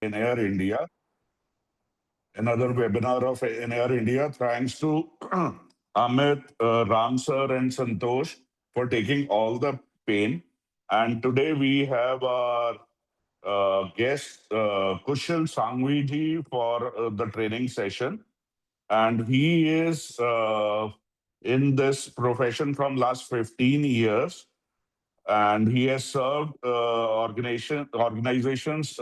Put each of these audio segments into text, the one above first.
NAR-India, another webinar of NAR-India. Thanks to Amit, Ram sir, and Santosh for taking all the pain. And today we have our guest, Kushal Sanghavi ji, for the training session. And he is in this profession from last 15 years, and he has served organizations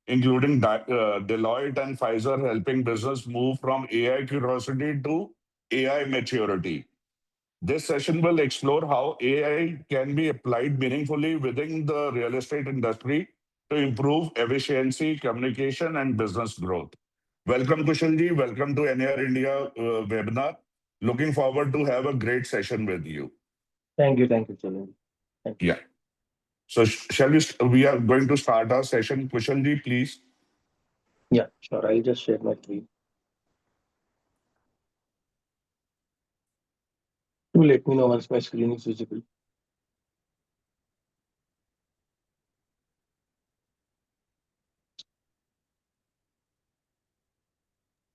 including Deloitte and Pfizer, helping business move from AI curiosity to AI maturity. This session will explore how AI can be applied meaningfully within the real estate industry to improve efficiency, communication, and business growth. Welcome, Kushalji. Welcome to NAR India webinar. Looking forward to have a great session with you. Thank you, Chalan. Thank you. Yeah. So shall we? We are going to start our session. Kushalji, please. Yeah, sure. I'll just share my screen. Do let me know once my screen is visible.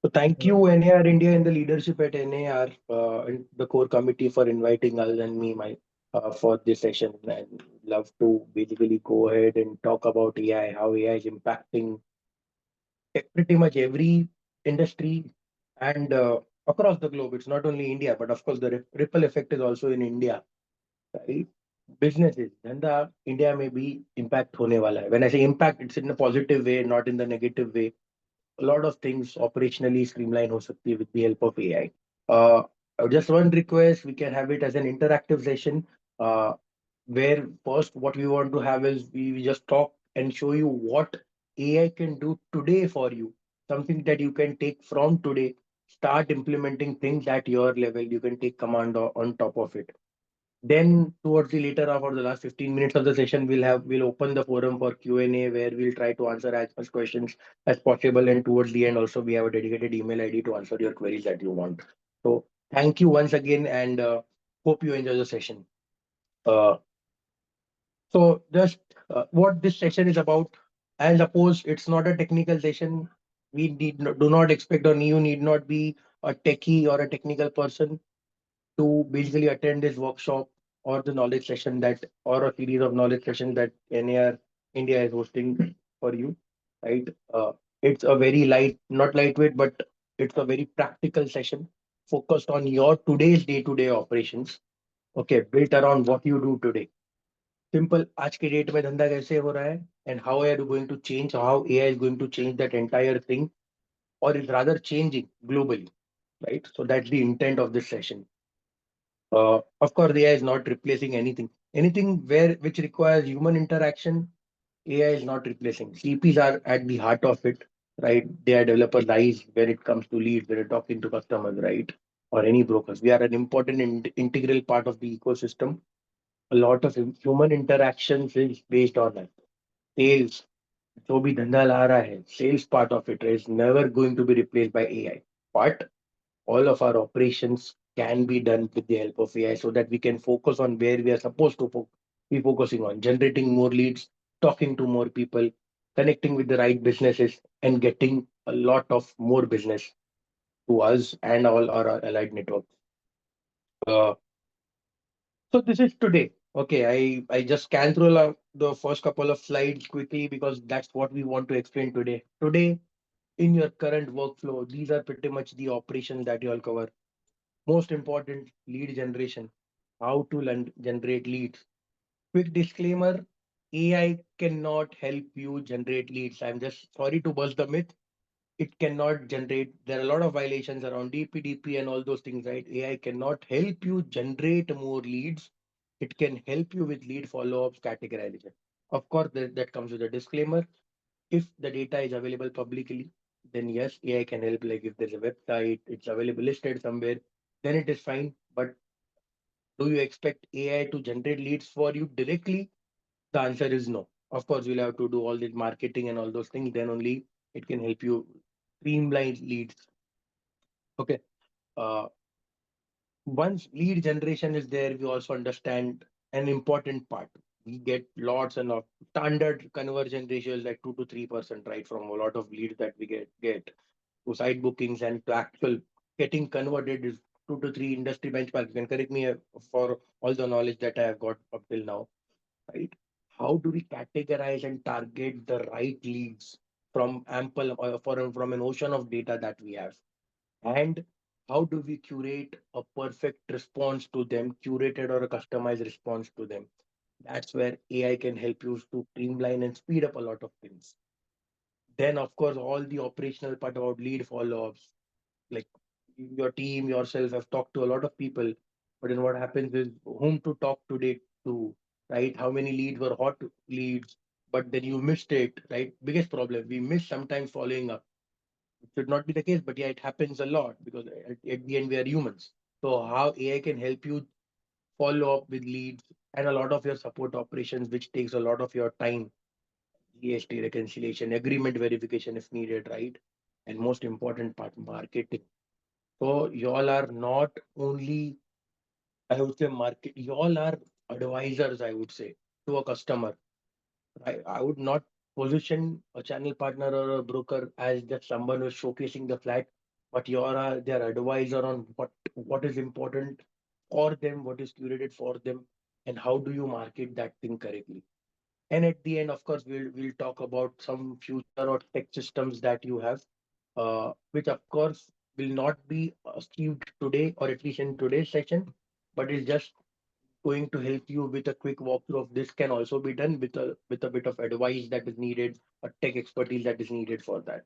So thank you, NAR India and the leadership at NAR and the core committee for inviting us and me for this session. And love to basically go ahead and talk about AI, how AI is impacting pretty much every industry and across the globe. It's not only India, but of course the ripple effect is also in India, right? Businesses, धंधा India में भी impact होने वाला है. When I say impact, it's in a positive way, not in the negative way. A lot of things operationally streamline हो सकती है with the help of AI. Just one request, we can have it as an interactive session where first what we want to have is we just talk and show you what AI can do today for you, something that you can take from today, start implementing things at your level, you can take command on top of it. Then towards the later half or the last 15 minutes of the session, we'll open the forum for Q&A where we'll try to answer as much questions as possible. And towards the end also, we have a dedicated email ID to answer your queries that you want. So thank you once again and hope you enjoy the session. Uh, so just what this session is about, I suppose it's not a technical session. Do not expect or you need not be a techie or a technical person to basically attend this workshop or the knowledge session that or a series of knowledge sessions that NAR India is hosting for you, right? It's a very not lightweight, but it's a very practical session focused on your today's day-to-day operations. Okay, built around what you do today. Simple, आज के date में धंधा कैसे हो रहा है and how are you going to change, how AI is going to change that entire thing, or is rather changing globally, right? So that's the intent of this session. Of course, AI is not replacing anything. Anything which requires human interaction, AI is not replacing. CPs are at the heart of it, right? They are developers' eyes when it comes to leads, when you're talking to customers, right? Or any brokers. We are an important and integral part of the ecosystem. A lot of human interactions is based on that. Sales, जो भी धंधा ला रहा है, sales part of it is never going to be replaced by AI. But all of our operations can be done with the help of AI so that we can focus on where we are supposed to be focusing on, generating more leads, talking to more people, connecting with the right businesses, and getting a lot of more business to us and all our allied networks. Uh, so this is today. Okay, I just scanned through the first couple of slides quickly because that's what we want to explain today. Today, in your current workflow, these are pretty much the operations that you all cover. Most important, lead generation. How to generate leads. Quick disclaimer, AI cannot help you generate leads. I'm just sorry to bust the myth. It cannot generate. There are a lot of violations around DPDP and all those things, right? AI cannot help you generate more leads. It can help you with lead follow-ups, categorization. Of course, that comes with a disclaimer. If the data is available publicly, then yes, AI can help. Like if there's a website, it's available listed somewhere, then it is fine. But do you expect AI to generate leads for you directly? The answer is no. Of course, you'll have to do all the marketing and all those things. Then only it can help you streamline leads. Okay. Uh, Once lead generation is there, we also understand an important part. we get lots and lots standard conversion ratios like 2 to 3%, right? From a lot of leads that we get to site bookings and to actual getting converted is 2 to 3 industry benchmarks. You can correct me for all the knowledge that I have got up till now, right? How do we categorize and target the right leads from from an ocean of data that we have? And how do we curate a perfect response to them, curated or a customized response to them? That's where AI can help you to streamline and speed up a lot of things. Then, of course, all the operational part about lead follow-ups, like your team, yourself have talked to a lot of people, but then what happens is whom to talk today to, right? How many leads were hot leads, but then you missed it, right? Biggest problem, we miss sometimes following up. It should not be the case, but yeah, it happens a lot because at the end we are humans. So how AI can help you follow up with leads and a lot of your support operations, which takes a lot of your time, GST reconciliation, agreement verification if needed, right? And most important part, marketing. So y'all are not only, I would say, market, y'all are advisors, I would say, to a customer. I would not position a channel partner or a broker as just someone who's showcasing the flat, but you're their advisor on what is important for them, what is curated for them, and how do you market that thing correctly. And at the end, of course, we'll talk about some future or tech systems that you have, which of course will not be achieved today or at least in today's session, but is just going to help you with a quick walkthrough of this can also be done with a bit of advice that is needed, a tech expertise that is needed for that.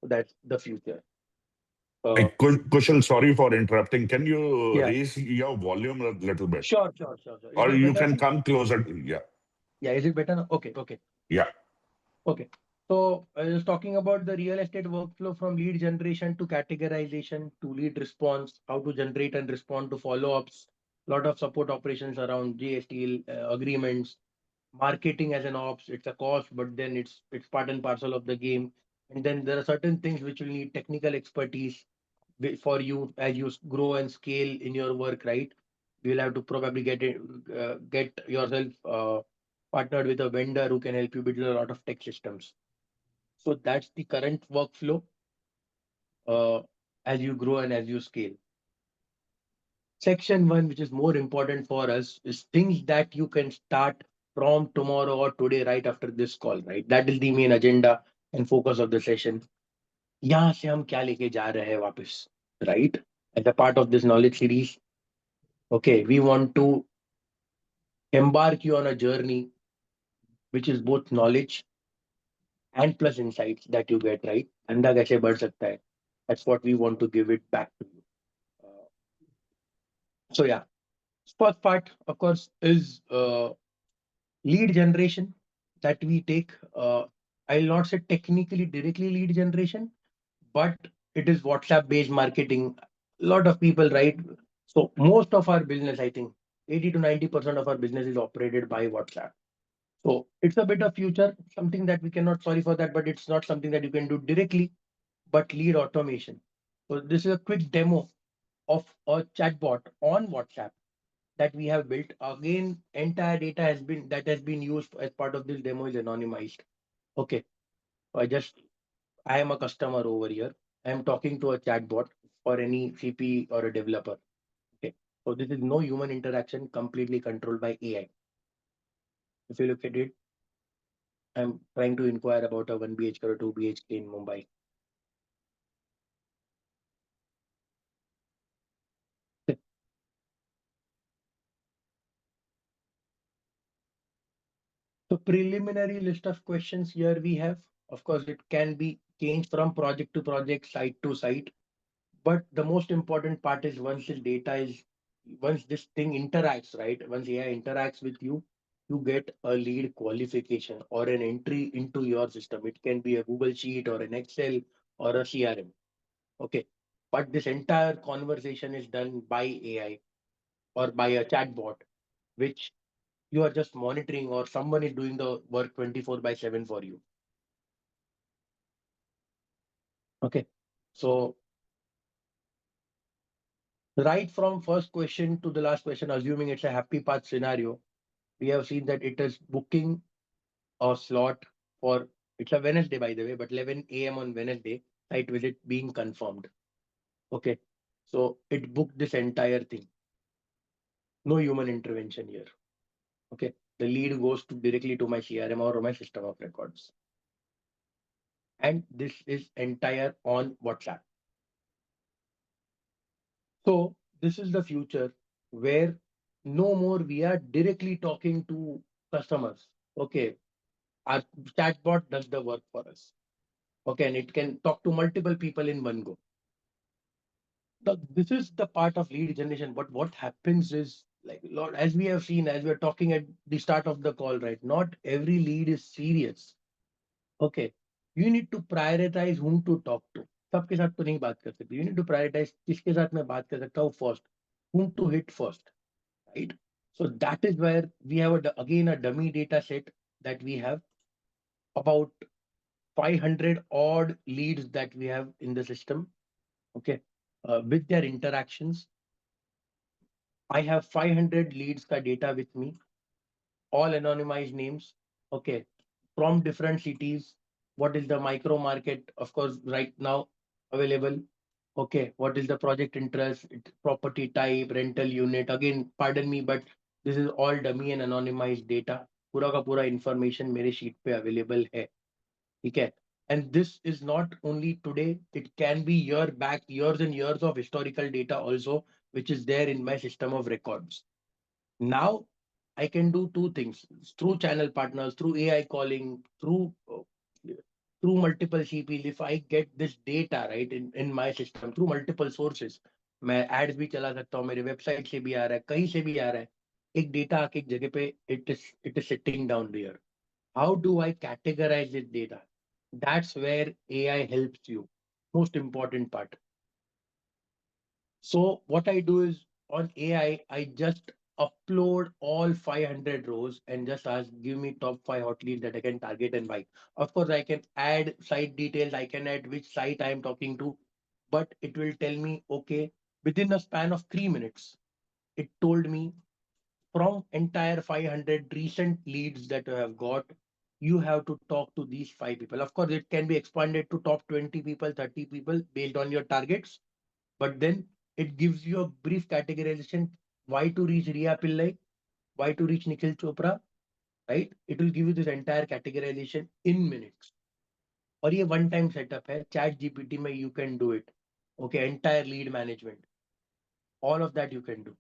So that's the future. Uh, Kushal, sorry for interrupting. Can you yeah, raise your volume a little bit? sure. Is Or it you better can now? come closer. Yeah. Yeah, is it better now? Okay. Yeah. Okay. So I was talking about the real estate workflow from lead generation to categorization to lead response, how to generate and respond to follow-ups, lot of support operations around GST agreements, marketing as an ops. It's a cost, but then it's part and parcel of the game. And then there are certain things which will need technical expertise for you as you grow and scale in your work, right? You'll have to probably get yourself partnered with a vendor who can help you build a lot of tech systems. So that's the current workflow uh, as you grow and as you scale. Section one, which is more important for us, is things that you can start from tomorrow or today, right after this call, right? That is the main agenda and focus of the session. यहाँ से हम क्या लेके जा रहे हैं वापस, right? As a part of this knowledge series, okay, we want to embark you on a journey which is both knowledge and plus insights that you get, right? धंधा कैसे बढ़ सकता है? That's what we want to give it back to you. So yeah, first part, of course, is lead generation that we take. I'll not say technically directly lead generation, but it is WhatsApp based marketing. A lot of people, right? So most of our business, I think 80 to 90% of our business is operated by WhatsApp. So it's a bit of future, something that we cannot, sorry for that, but it's not something that you can do directly, but lead automation. So this is a quick demo of a chatbot on WhatsApp that we have built. Again, entire data has been used as part of this demo is anonymized. Okay. So I am a customer over here. I am talking to a chatbot for any CP or a developer. Okay. So this is no human interaction, completely controlled by AI. If you look at it, I'm trying to inquire about a 1 BHK or 2 BHK in Mumbai. So preliminary list of questions here we have. Of course, it can be changed from project to project, site to site. But the most important part is once this thing interacts, right? Once AI interacts with you, you get a lead qualification or an entry into your system. It can be a Google Sheet or an Excel or a CRM. Okay. But this entire conversation is done by AI or by a chatbot, which you are just monitoring or someone is doing the work 24 by 7 for you. Okay. So right from first question to the last question, assuming it's a happy path scenario, we have seen that it is booking a slot for, it's a Wednesday by the way, but 11 a.m. on Wednesday, site visit being confirmed. Okay. So it booked this entire thing. No human intervention here. Okay. The lead goes to directly to my CRM or my system of records. And this is entire on WhatsApp. So this is the future where no more we are directly talking to customers. Okay. Our chatbot does the work for us. Okay. And it can talk to multiple people in one go. This is the part of lead generation. But what happens is, like, Lord, as we have seen, as we're talking at the start of the call, right? Not every lead is serious. Okay. You need to prioritize whom to talk to. सबके साथ तो नहीं बात कर सकते. You need to prioritize किसके साथ मैं बात कर सकता हूँ first. Whom to hit first, right? So that is where we have again a dummy data set that we have about 500 odd leads that we have in the system. Okay. With their interactions, I have 500 leads ka data with me, all anonymized names. Okay. From different cities. What is the micro market? Of course, right now available. Okay. What is the project interest, property type, rental unit? Again, pardon me, but this is all dummy and anonymized data. पूरा का पूरा information मेरे sheet पे available है. ठीक है. And this is not only today, it can be year back, years and years of historical data also, which is there in my system of records. Now I can do two things through channel partners, through AI calling, through multiple CPs. If I get this data right in my system through multiple sources, मैं ads भी चला सकता हूँ, मेरे website से भी आ रहा है, कहीं से भी आ रहा है. एक data आके एक जगह पे it is sitting down there. How do I categorize this data? That's where AI helps you. Most important part. So what I do is on AI, I just upload all 500 rows and just ask, give me top 5 hot leads that I can target and buy. Of course, I can add site details. I can add which site I am talking to, but it will tell me, okay, within a span of 3 minutes, it told me from entire 500 recent leads that you have got, you have to talk to these 5 people. Of course, it can be expanded to top 20 people, 30 people based on your targets, but then it gives you a brief categorization why to reach Riya Pillai, why to reach Nikhil Chopra, right? It will give you this entire categorization in minutes. और ये one time setup है. Chat GPT में you can do it. Okay, entire lead management. All of that you can do.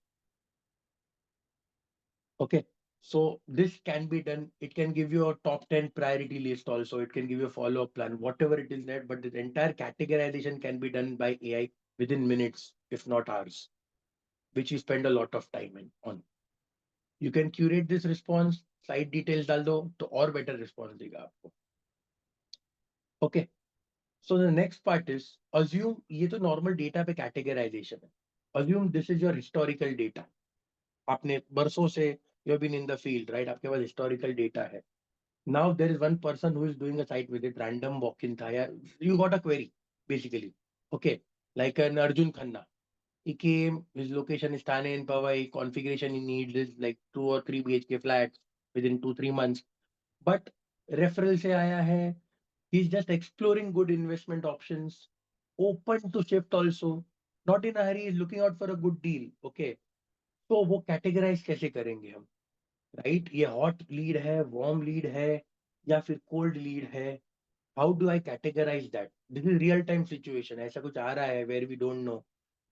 Okay. So this can be done. It can give you a top 10 priority list also. It can give you a follow-up plan, whatever it is there. But the entire categorization can be done by AI within minutes, if not hours, which you spend a lot of time on. You can curate this response, slide details डाल दो तो और better response देगा आपको. Okay. So the next part is assume ये तो normal data पे categorization है. Assume this is your historical data. आपने बरसों से you have been in the field, right? आपके पास historical data है. Now there is one person who is doing a site visit, random walk-in tha. You got a query, basically. Okay. Like an Arjun Khanna. He came, his location is Thane in Powai, configuration he needs is like 2 or 3 BHK flats within 2-3 months. But referral से आया है, he's just exploring good investment options, open to shift also, not in a hurry, he's looking out for a good deal. Okay. तो वो categorize कैसे करेंगे हम? Right, ये hot lead है, वार्म लीड है, या फिर कोल्ड लीड है. How do I categorize that? This is real time situation. ऐसा कुछ आ रहा है वेर वी डोंट नो.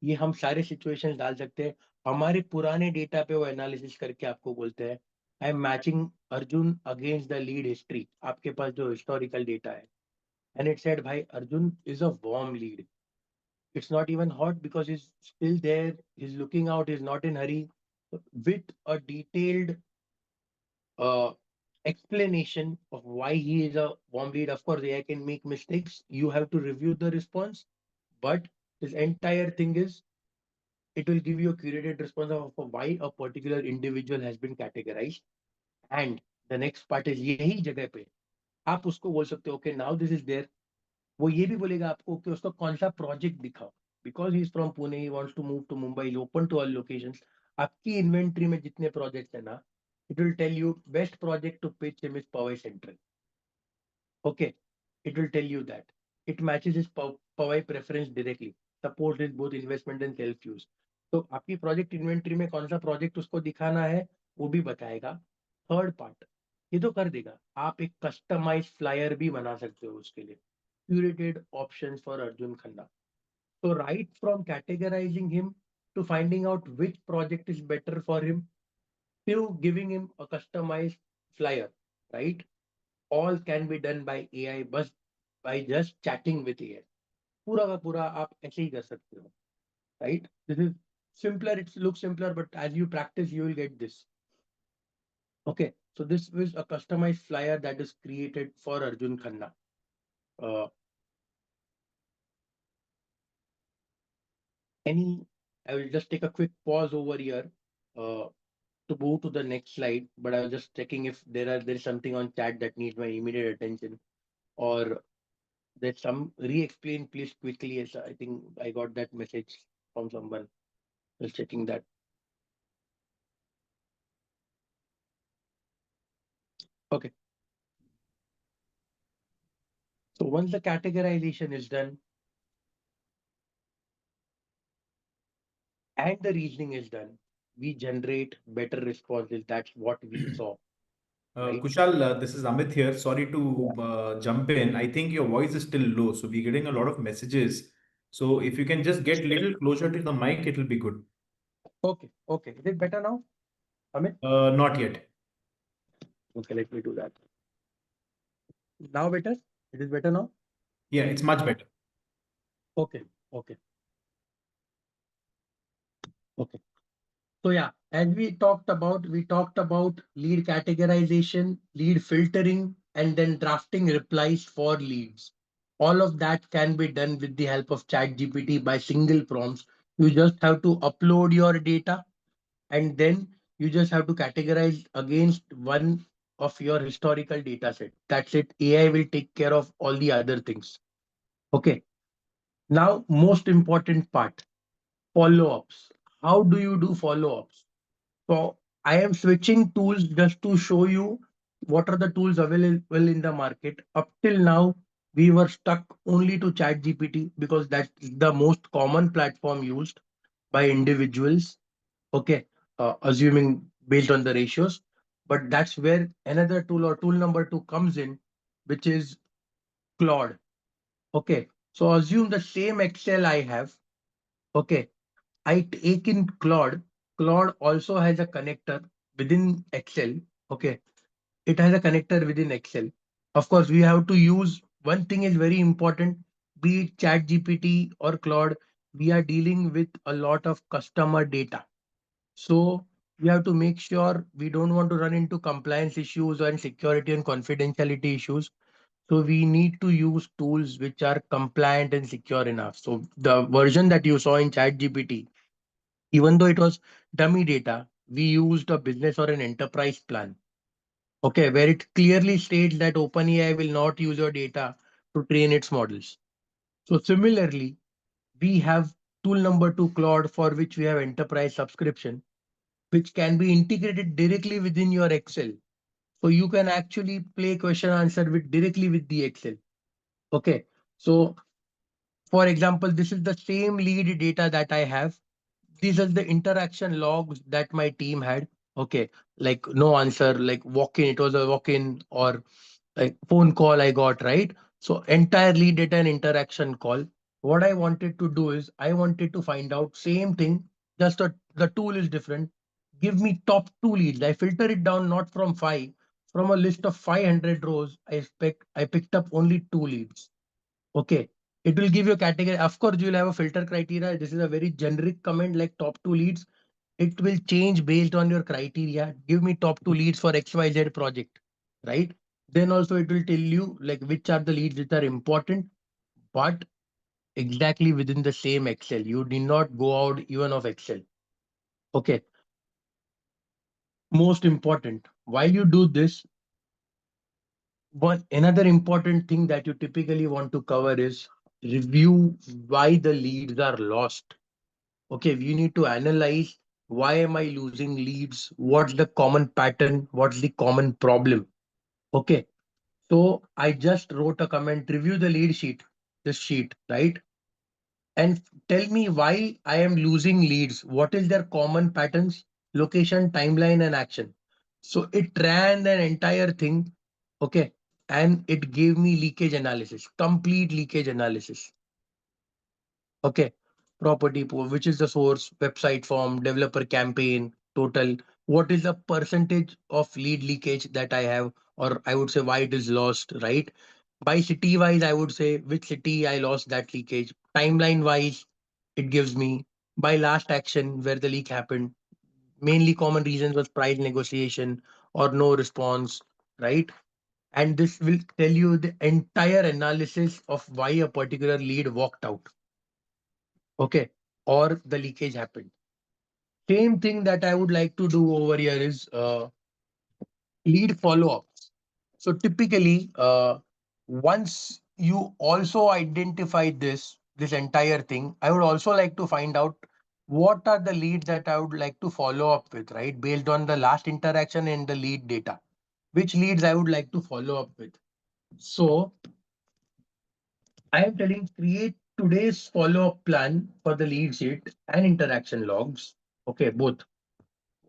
ये हम सारे सिचुएशन डाल सकते हैं. हमारे पुराने डेटा पे वो एनालिसिस करके आपको बोलते हैं I am matching Arjun against the lead history. आपके पास जो हिस्टोरिकल डेटा है, एंड इट सेड भाई Arjun is a warm lead. It's not even hot because he's still there, he's looking out, he's not in hurry. With a detailed uh, explanation of why he is a warm lead. Of course, AI can make mistakes. You have to review the response. But this entire thing is, it will give you a curated response of why a particular individual has been categorized. And the next part is यही जगह पे आप उसको बोल सकते हो, okay, now this is there. वो ये भी बोलेगा आपको कि उसका कौन सा प्रोजेक्ट दिखाओ. Because he is from Pune, he wants to move to Mumbai, he's open to all locations. आपकी इन्वेंट्री में जितने प्रोजेक्ट्स है ना, It will tell you best project to pitch him is Powai Central. Okay, it will tell you that it matches his Powai preference directly. Supports is both investment and self use. तो आपकी project inventory में कौन सा project उसको दिखाना है वो भी बताएगा. थर्ड पार्ट ये तो कर देगा. आप एक कस्टमाइज फ्लायर भी बना सकते हो उसके लिए. Curated options for Arjun Khanna. So right from categorizing him to finding out which project is better for him to giving him a customized flyer, right? All can be done by AI, but by just chatting with AI. पूरा का पूरा आप ऐसे ही कर सकते हो, right? This is simpler. It looks simpler, but as you practice, you will get this. Okay, so this is a customized flyer that is created for Arjun Khanna. Uh, any, I will just take a quick pause over here. Uh, to move to the next slide, but I was just checking if there's something on chat that needs my immediate attention, or there's some re-explain please quickly. Yes, I think I got that message from someone. Just checking that. Okay. So once the categorization is done and the reasoning is done, we generate better responses. That's what we saw, right? Kushal, this is Amit here. Sorry Yeah. to jump in. I think your voice is still low, so we're getting a lot of messages. So if you can just get little closer to the mic, it'll be good. Okay. Okay. Is it better now, Amit? Not yet. Okay, let me do that. Now better? It is better now? Yeah, it's much better. Okay. Okay. Okay. So yeah, as we talked about lead categorization, lead filtering, and then drafting replies for leads. All of that can be done with the help of ChatGPT by single prompts. You just have to upload your data and then you just have to categorize against one of your historical data set. That's it. AI will take care of all the other things. Okay. Now, most important part, follow-ups. How do you do follow-ups? So I am switching tools just to show you what are the tools available in the market. Up till now, we were stuck only to ChatGPT because that's the most common platform used by individuals. Okay, assuming based on the ratios. But that's where another tool or tool number two comes in, which is Claude. Okay, so assume the same Excel I have. Okay, I take in Claude. Claude also has a connector within Excel. Okay, it has a connector within Excel. Of course, we have to use one thing is very important. Be it ChatGPT or Claude, we are dealing with a lot of customer data. So we have to make sure we don't want to run into compliance issues and security and confidentiality issues. So we need to use tools which are compliant and secure enough. So the version that you saw in ChatGPT, even though it was dummy data, we used a business or an enterprise plan. Okay, where it clearly states that OpenAI will not use your data to train its models. So similarly, we have tool number two, Claude, for which we have enterprise subscription, which can be integrated directly within your Excel. So you can actually play question answer with directly with the Excel. Okay. So for example, this is the same lead data that I have. These are the interaction logs that my team had. Okay. Like no answer, like walk in, it was a walk in, or like phone call I got, right? So entire lead data and interaction call. What I wanted to do is I wanted to find out same thing, just the tool is different. Give me top two leads. I filter it down not from five, from a list of 500 rows. I picked up only two leads. Okay. It will give you a category. Of course, you will have a filter criteria. This is a very generic comment like top two leads. It will change based on your criteria. Give me top two leads for XYZ project, right? Then also it will tell you like which are the leads which are important, but exactly within the same Excel. You need not go out even of Excel. Okay. Most important, while you do this, one another important thing that you typically want to cover is review why the leads are lost. Okay, we need to analyze Why am I losing leads? What's the common pattern? What's the common problem? Okay. So I just wrote a comment, review the lead sheet, this sheet, right? And tell me why I am losing leads. What is their common patterns, location, timeline, and action? So it ran an entire thing. Okay. And it gave me leakage analysis, complete leakage analysis. Okay. Property pool, which is the source, website form, developer campaign, total. What is the percentage of lead leakage that I have, or I would say why it is lost, right? By city wise, I would say which city I lost that leakage. Timeline wise, it gives me by last action where the leak happened. Mainly common reasons was price negotiation or no response, right? And this will tell you the entire analysis of why a particular lead walked out. Okay. Or the leakage happened. Same thing that I would like to do over here is lead follow-up. So typically, once you also identify this entire thing, I would also like to find out what are the leads that I would like to follow up with, right? Based on the last interaction and the lead data, which leads I would like to follow up with. So I am telling create today's follow-up plan for the lead sheet and interaction logs. Okay, both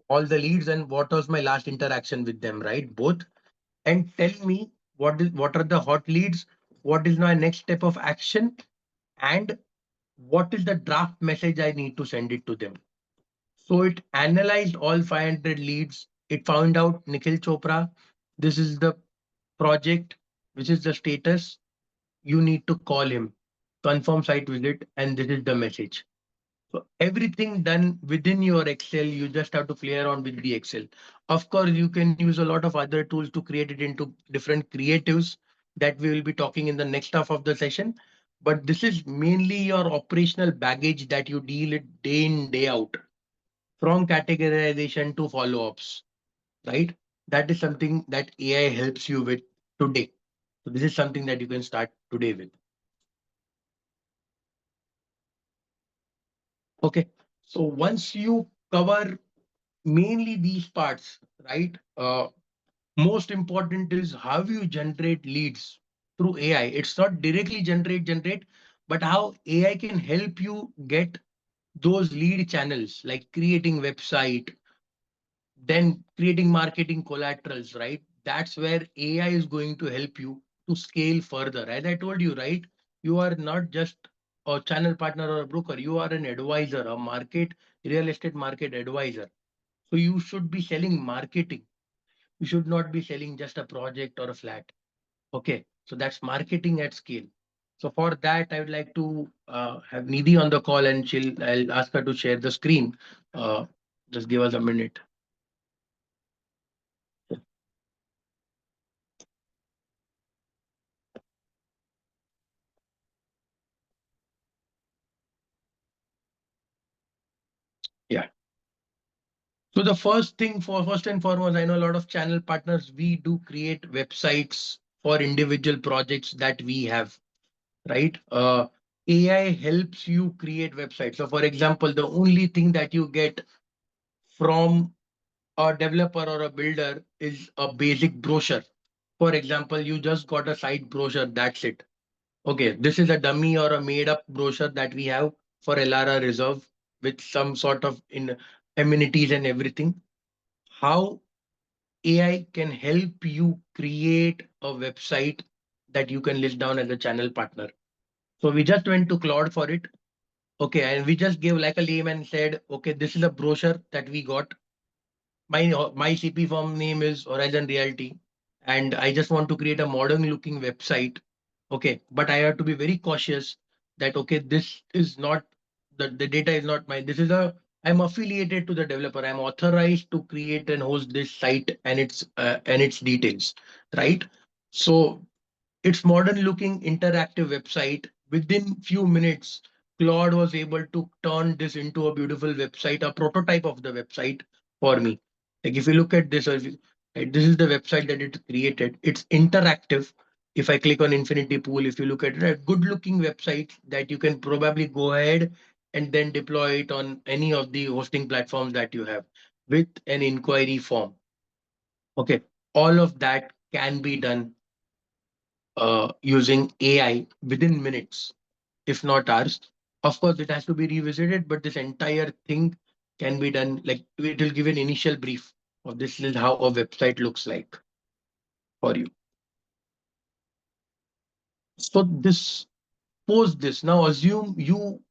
all the leads and what was my last interaction with them, right? Both, and tell me what are the hot leads, what is my next step of action, and what is the draft message I need to send it to them. So it analyzed all 500 leads. It found out Nikhil Chopra, this is the project, which is the status. You need to call him, confirm site visit, and this is the message. So everything done within your Excel, you just have to play around with the Excel. Of course, you can use a lot of other tools to create it into different creatives that we will be talking in the next half of the session. But this is mainly your operational baggage that you deal it day in, day out, from categorization to follow-ups, right? That is something that AI helps you with today. So this is something that you can start today with. Okay. So once you cover mainly these parts, right? Most important is how you generate leads through AI. It's not directly generate, but how AI can help you get those lead channels, like creating website, then creating marketing collaterals, right? That's where AI is going to help you to scale further. As I told you, right? You are not just a channel partner or a broker, you are an advisor, a market, real estate market advisor. So you should be selling marketing. You should not be selling just a project or a flat. Okay, so that's marketing at scale. So for that, I would like to have Nidhi on the call, and I'll ask her to share the screen. Uh, just give us a minute. Yeah. So the first and foremost, I know a lot of channel partners. We do create websites for individual projects that we have, right? AI helps you create websites. So for example, the only thing that you get from a developer or a builder is a basic brochure. For example, you just got a site brochure, that's it. Okay, this is a dummy or a made up brochure that we have for Elara Reserve with some sort of in amenities and everything. How AI can help you create a website that you can list down as a channel partner. So we just went to Claude for it. Okay, and we just gave like a name and said, okay, this is a brochure that we got. My CP firm name is Horizon Realty, and I just want to create a modern looking website. Okay, but I have to be very cautious that okay, this is not the data is not mine. This is a I'm affiliated to the developer. I'm authorized to create and host this site and its details, right? So its modern looking interactive website. Within few minutes, Claude was able to turn this into a beautiful website, a prototype of the website for me. Like if you look at this, or if you, right, this is the website that it created. It's interactive. If I click on Infinity Pool, if you look at it, a good looking website that you can probably go ahead and then deploy it on any of the hosting platforms that you have with an inquiry form. Okay, all of that can be done using AI within minutes, if not hours. Of course, it has to be revisited, but this entire thing can be done. Like it will give an initial brief of this is how a website looks like for you. So this post this now assume you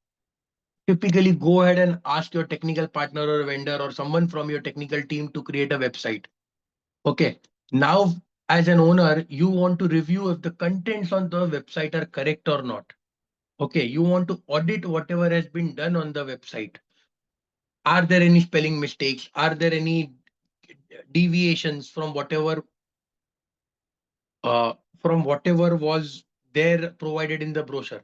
typically go ahead and ask your technical partner or vendor or someone from your technical team to create a website. Okay. Now, as an owner, you want to review if the contents on the website are correct or not. Okay. You want to audit whatever has been done on the website. Are there any spelling mistakes? Are there any deviations from whatever was there provided in the brochure?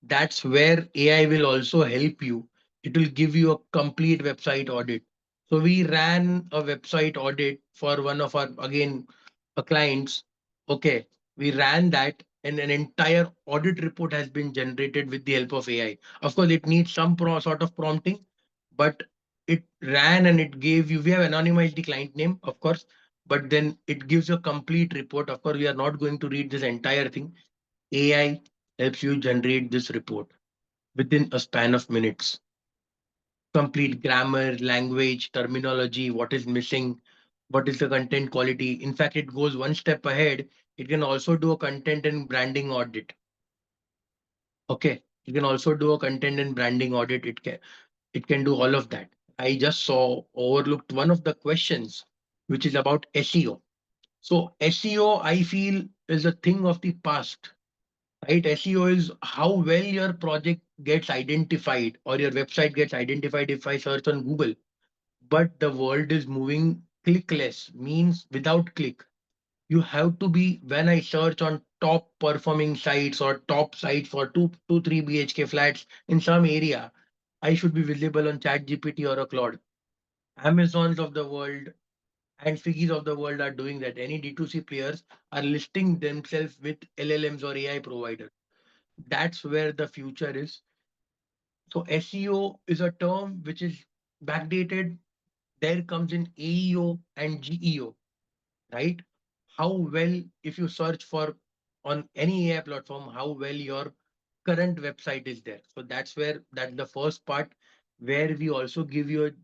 That's where AI will also help you. It will give you a complete website audit. So we ran a website audit for one of our, again, clients. Okay, we ran that and an entire audit report has been generated with the help of AI. Of course, it needs some sort of prompting, but it ran and it gave you, we have anonymized the client name, of course, but then it gives a complete report. Of course, we are not going to read this entire thing. AI helps you generate this report within a span of minutes. Complete grammar, language, terminology, what is missing, what is the content quality. In fact, it goes one step ahead. It can also do a content and branding audit. Okay. You can also do a content and branding audit. It can do all of that. I just saw overlooked one of the questions, which is about SEO. So SEO, I feel, is a thing of the past, right? SEO is how well your project gets identified or your website gets identified if I search on Google. But the world is moving clickless, means without click. You have to be, when I search on top performing sites or top sites for 3 BHK flats in some area, I should be visible on ChatGPT or a Claude. Amazons of the world and Swiggy's of the world are doing that. Any D2C players are listing themselves with LLMs or AI providers. That's where the future is. So SEO is a term which is backdated. There comes in AEO and GEO, right? How well, if you search for on any AI platform, how well your current website is there. So that's the first part where we also give you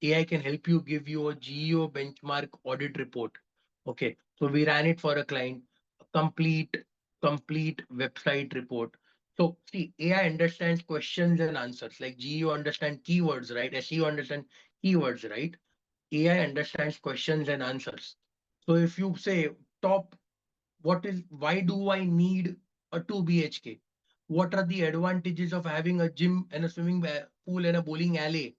AI can help you give you a GEO benchmark audit report. Okay, so we ran it for a client, a complete website report. So see, AI understands questions and answers like GEO understand keywords, right? SEO understand keywords, right? AI understands questions and answers. So if you say top, why do I need a 2 BHK? What are the advantages of having a gym and a pool and a bowling alley?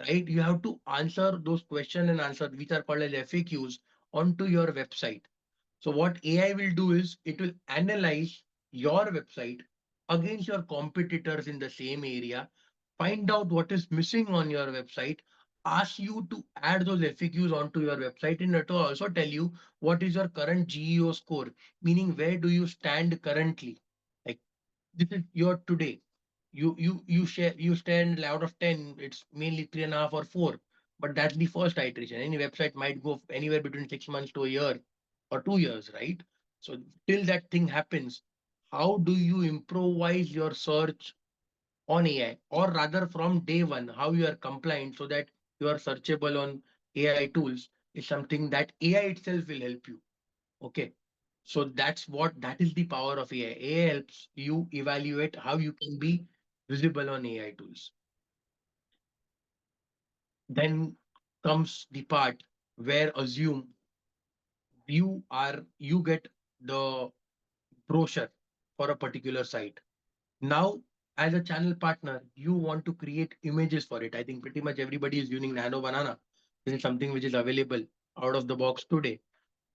Right? You have to answer those questions and answer, which are called as FAQs, onto your website. So what AI will do is it will analyze your website against your competitors in the same area, find out what is missing on your website, ask you to add those FAQs onto your website, and it will also tell you what is your current GEO score, meaning where do you stand currently. Like this is your today. You stand out of 10, it's mainly 3.5 or 4. But that's the first iteration. Any website might go anywhere between 6 months to a year or 2 years, right? So till that thing happens, how do you improvise your search on AI, or rather from day one, how you are compliant so that you are searchable on AI tools is something that AI itself will help you. Okay. So that is the power of AI. AI helps you evaluate how you can be visible on AI tools. Then comes the part where assume you get the brochure for a particular site. Now, as a channel partner, you want to create images for it. I think pretty much everybody is using Nano Banana. This is something which is available out of the box today.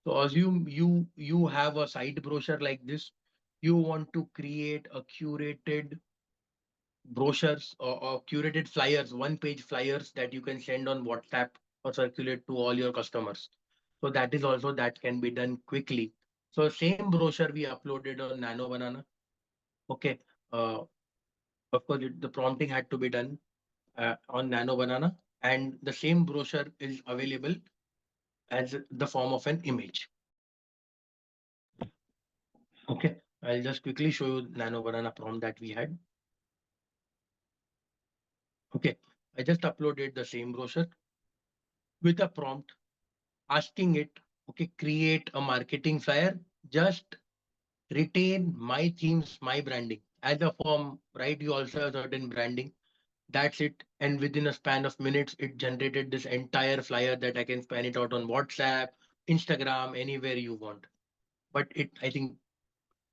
So assume you have a site brochure like this. You want to create a curated brochures or curated flyers, one-page flyers that you can send on WhatsApp or circulate to all your customers. So that is also that can be done quickly. So same brochure we uploaded on Nano Banana. Okay. Uh, Of course, the prompting had to be done on Nano Banana, and the same brochure is available as the form of an image. Okay, I'll just quickly show you Nano Banana prompt that we had. Okay, I just uploaded the same brochure with a prompt asking it, okay, create a marketing flyer, just retain my themes, my branding. As a form, right? You also have certain branding. That's it. And within a span of minutes, it generated this entire flyer that I can span it out on WhatsApp, Instagram, anywhere you want. But I think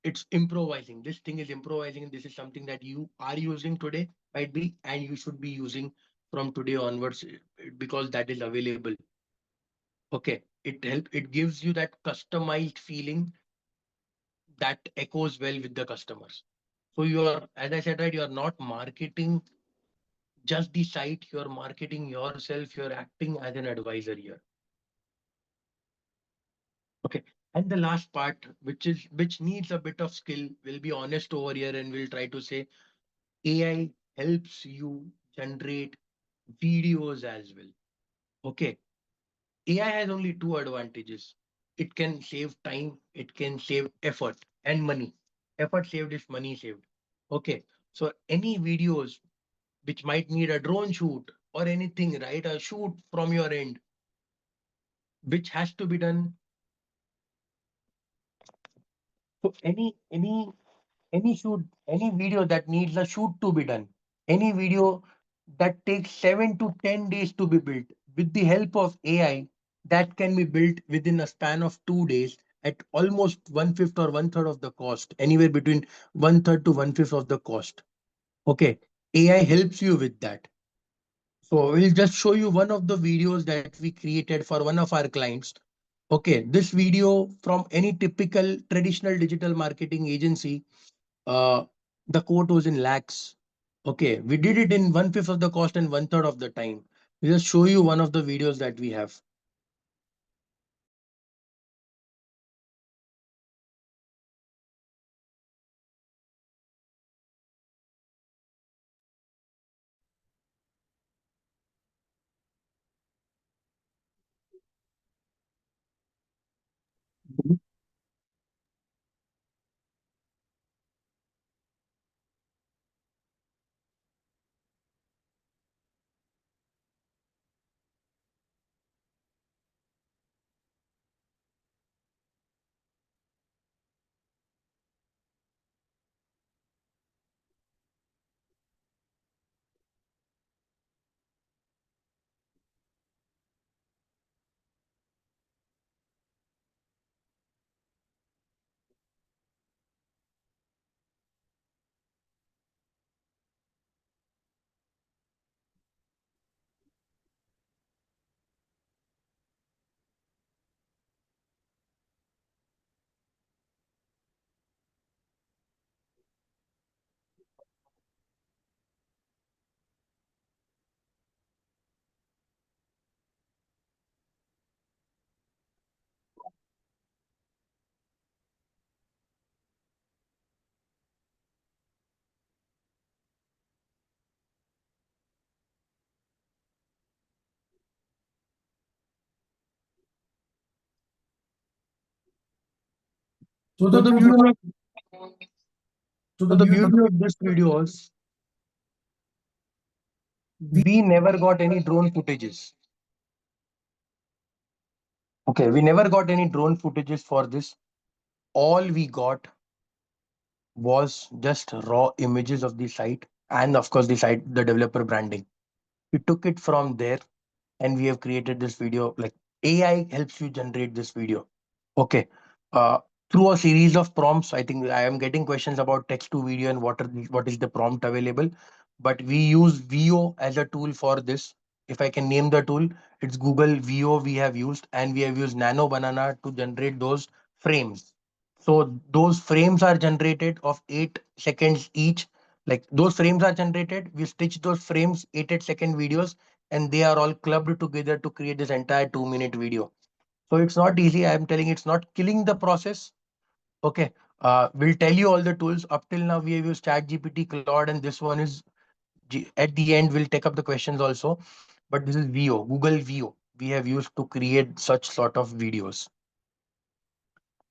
it's improvising. This thing is improvising. This is something that you are using today, might be, and you should be using from today onwards because that is available. Okay. It gives you that customized feeling that echoes well with the customers. So you are, as I said, right, you are not marketing just the site, you're marketing yourself, you're acting as an advisor here. Okay. And the last part, which needs a bit of skill, we'll be honest over here and we'll try to say AI helps you generate videos as well. Okay. AI has only two advantages. It can save time, it can save effort and money. Effort saved is money saved. Okay. So any videos which might need a drone shoot or anything, right? A shoot from your end, which has to be done. So any shoot, any video that needs a shoot to be done, any video that takes 7 to 10 days to be built, with the help of AI, that can be built within a span of 2 days at almost one fifth or one third of the cost, anywhere between one third to one fifth of the cost. Okay, AI helps you with that. So we'll just show you one of the videos that we created for one of our clients. Okay, this video from any typical traditional digital marketing agency, uh, the quote was in lakhs. Okay, we did it in one fifth of the cost and one third of the time. We'll just show you one of the videos that we have. So So the the beauty beauty of of, so the beauty of this video was we never got any drone footages. Okay, we never got any drone footages for this. All we got was just raw images of the site and of course the site, the developer branding. We took it from there and we have created this video. Like AI helps you generate this video. Okay. Uh, Through a series of prompts, I think I am getting questions about text to video and what is the prompt available. But we use VO as a tool for this. If I can name the tool, it's Google VO we have used, and we have used Nano Banana to generate those frames. So those frames are generated of 8 seconds each. Like those frames are generated, we stitch those frames, 8 8 second videos, and they are all clubbed together to create this entire 2 minute video. So it's not easy. I'm telling it's not killing the process. Okay. We'll tell you all the tools. Up till now, we have used ChatGPT, Claude, and this one is at the end. We'll take up the questions also. But this is VO, Google VO. We have used to create such sort of videos.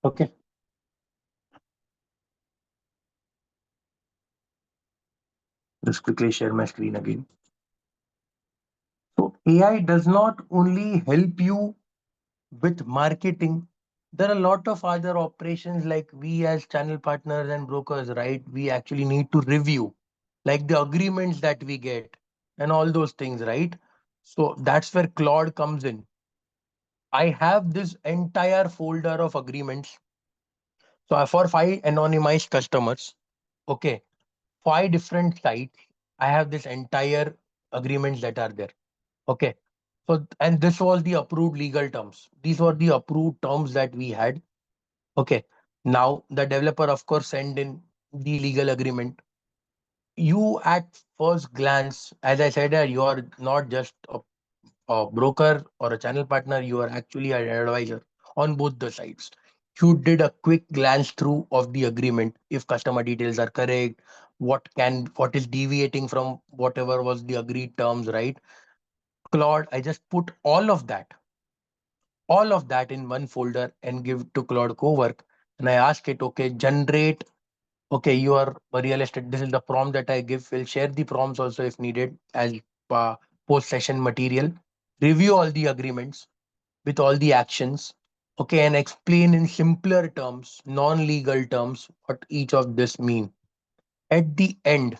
Okay. Just quickly share my screen again. So AI does not only help you with marketing. There are a lot of other operations like we as channel partners and brokers, right? We actually need to review like the agreements that we get and all those things, right? So that's where Claude comes in. I have this entire folder of agreements. So for 5 anonymized customers, okay, 5 different sites, I have this entire agreements that are there. Okay. So, and this was the approved legal terms. These were the approved terms that we had. Okay. Now the developer, of course, send in the legal agreement. You at first glance, as I said, you are not just a broker or a channel partner, you are actually an advisor on both the sides. You did a quick glance through of the agreement, if customer details are correct, what is deviating from whatever was the agreed terms, right? Claude, I just put all of that in one folder and give to Claude Cowork. And I ask it, okay, generate, okay, you are a real estate. This is the prompt that I give. We'll share the prompts also if needed as post session material. Review all the agreements with all the actions. Okay, and explain in simpler terms, non-legal terms, what each of this mean. At the end,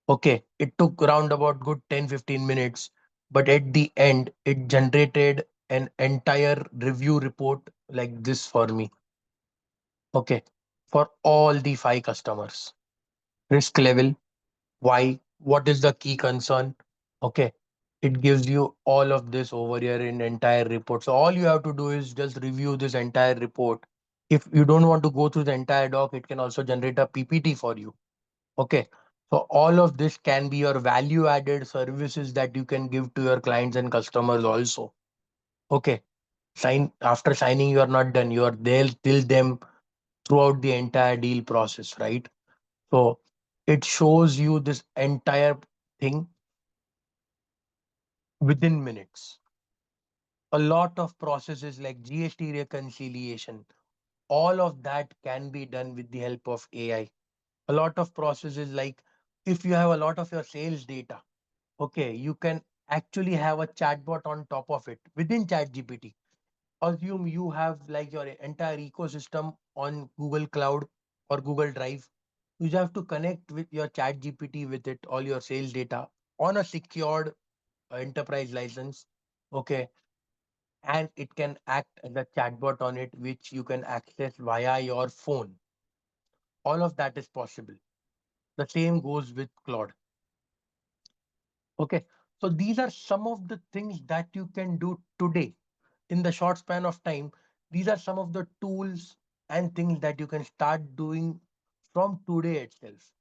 okay, it took around about good 10-15 minutes, but at the end, it generated an entire review report like this for me. Okay, for all the 5 customers. Risk level, why, what is the key concern? Okay, it gives you all of this over here in entire report. So all you have to do is just review this entire report. If you don't want to go through the entire doc, it can also generate a PPT for you. Okay. So all of this can be your value added services that you can give to your clients and customers also. Okay. After signing, you are not done. You are there till them throughout the entire deal process, right? So it shows you this entire thing within minutes. A lot of processes like GST reconciliation, all of that can be done with the help of AI. A lot of processes like if you have a lot of your sales data, okay, you can actually have a chatbot on top of it within ChatGPT. Assume you have like your entire ecosystem on Google Cloud or Google Drive. You have to connect with your ChatGPT with it, all your sales data on a secured enterprise license. Okay. And it can act as a chatbot on it, which you can access via your phone. All of that is possible. The same goes with Claude. Okay. So these are some of the things that you can do today in the short span of time. These are some of the tools and things that you can start doing from today itself.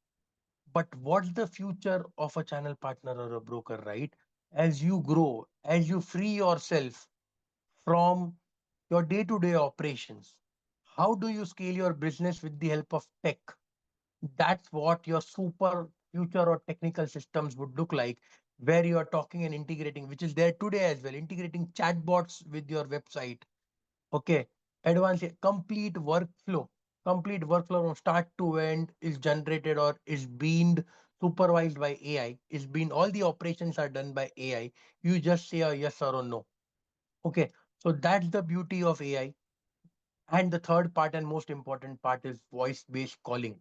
But what's the future of a channel partner or a broker, right? As you grow, as you free yourself from your day to day operations, how do you scale your business with the help of tech? That's what your super future or technical systems would look like, where you are talking and integrating, which is there today as well, integrating chatbots with your website. Okay, advanced complete workflow from start to end is generated or is being supervised by AI. Is being all the operations are done by AI. You just say a yes or a no. Okay, so that's the beauty of AI. And the third part and most important part is voice-based calling.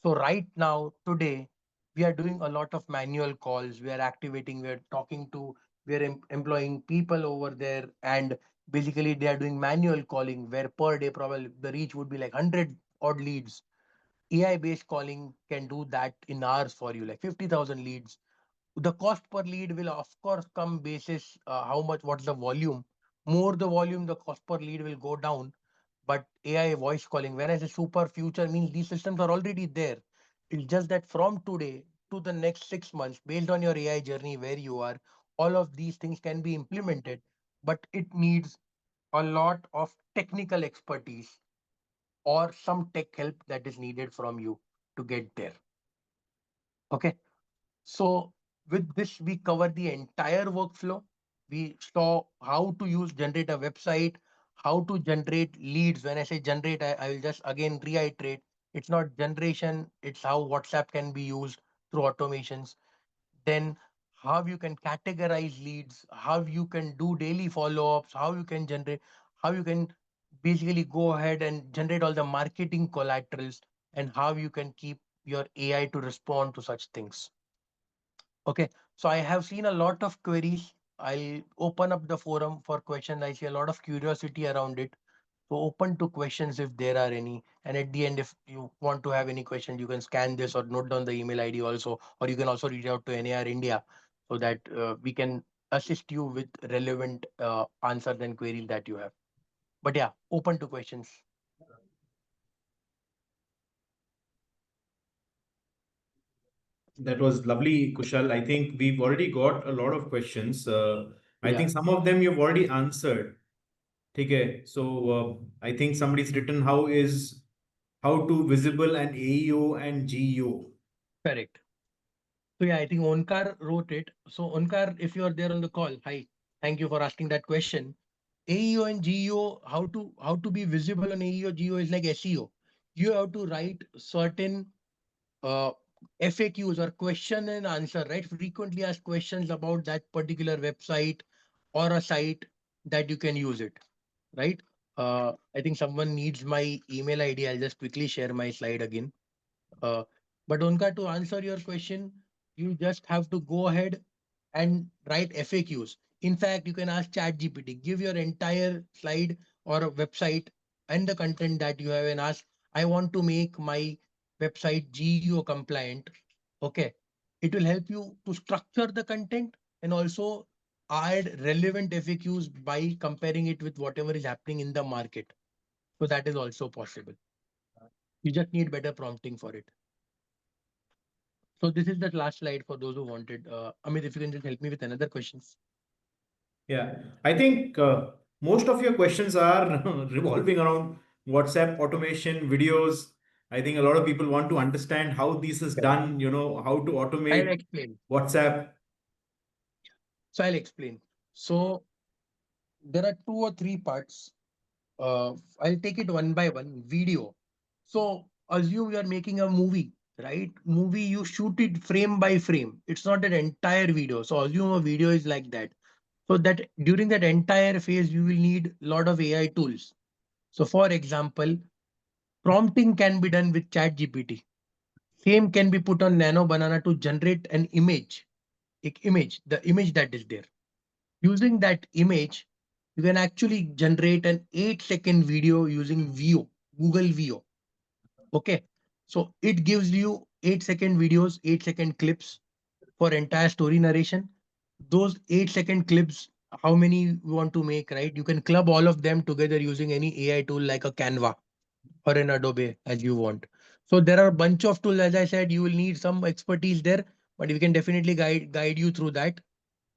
So right now, today, we are doing a lot of manual calls. We are activating, we are talking to, we are employing people over there. And basically, they are doing manual calling where per day, probably the reach would be like 100 odd leads. AI-based calling can do that in hours for you, like 50,000 leads. The cost per lead will of course come basis how much, what's the volume. More the volume, the cost per lead will go down. But AI voice calling, when I say super future, means these systems are already there. It's just that from today to the next 6 months, based on your AI journey where you are, all of these things can be implemented, but it needs a lot of technical expertise. or some tech help that is needed from you to get there. Okay. So with this, we cover the entire workflow. We saw how to generate a website, how to generate leads. When I say generate, I will just again reiterate, it's not generation, it's how WhatsApp can be used through automations. Then how you can categorize leads, how you can do daily follow-ups, how you can generate, how you can basically go ahead and generate all the marketing collaterals, and how you can keep your AI to respond to such things. Okay, so I have seen a lot of queries. I'll open up the forum for questions. I see a lot of curiosity around it. So open to questions if there are any. And at the end, if you want to have any question, you can scan this or note down the email ID also, or you can also reach out to NAR India so that we can assist you with relevant answers and queries that you have. But yeah, open to questions. That was lovely, Kushal. I think we've already got a lot of questions. I Yeah, think some of them you've already answered. Okay, so I think somebody's written how to visible an AEO and GEO. correct. So yeah, I think Onkar wrote it. So Onkar, if you are there on the call, hi. Thank you for asking that question. AEO and GEO, how to be visible on AEO, GEO is like SEO. You have to write certain uh, FAQs or question and answer, right? Frequently asked questions about that particular website or a site that you can use it, right? I think someone needs my email ID. I'll just quickly share my slide again. Uh, but Onka, to answer your question, you just have to go ahead and write FAQs. In fact, you can ask ChatGPT, give your entire slide or a website and the content that you have and ask, I want to make my website GEO compliant. Okay. It will help you to structure the content and also add relevant FAQs by comparing it with whatever is happening in the market. So that is also possible. You just need better prompting for it. So this is the last slide for those who wanted. Amit, if you can just help me with another questions. Yeah, I think most of your questions are revolving around WhatsApp automation videos. I think a lot of people want to understand how this is Correct. done, how to I'll automate explain. WhatsApp. So I'll explain. So there are two or three parts. I'll take it one by one. Video. So assume you are making a movie, right? Movie, you shoot it frame by frame. It's not an entire video. So assume a video is like that. So that during that entire phase, you will need a lot of AI tools. So for example, prompting can be done with ChatGPT. Same can be put on Nano Banana to generate an image. The image that is there. Using that image, you can actually generate an 8-second video using Veo, Google Veo. Okay. So it gives you 8-second videos, 8-second clips for entire story narration. Those 8-second clips, how many you want to make, right? You can club all of them together using any AI tool like a Canva or an Adobe as you want. So there are a bunch of tools. As I said, you will need some expertise there, but we can definitely guide you through that.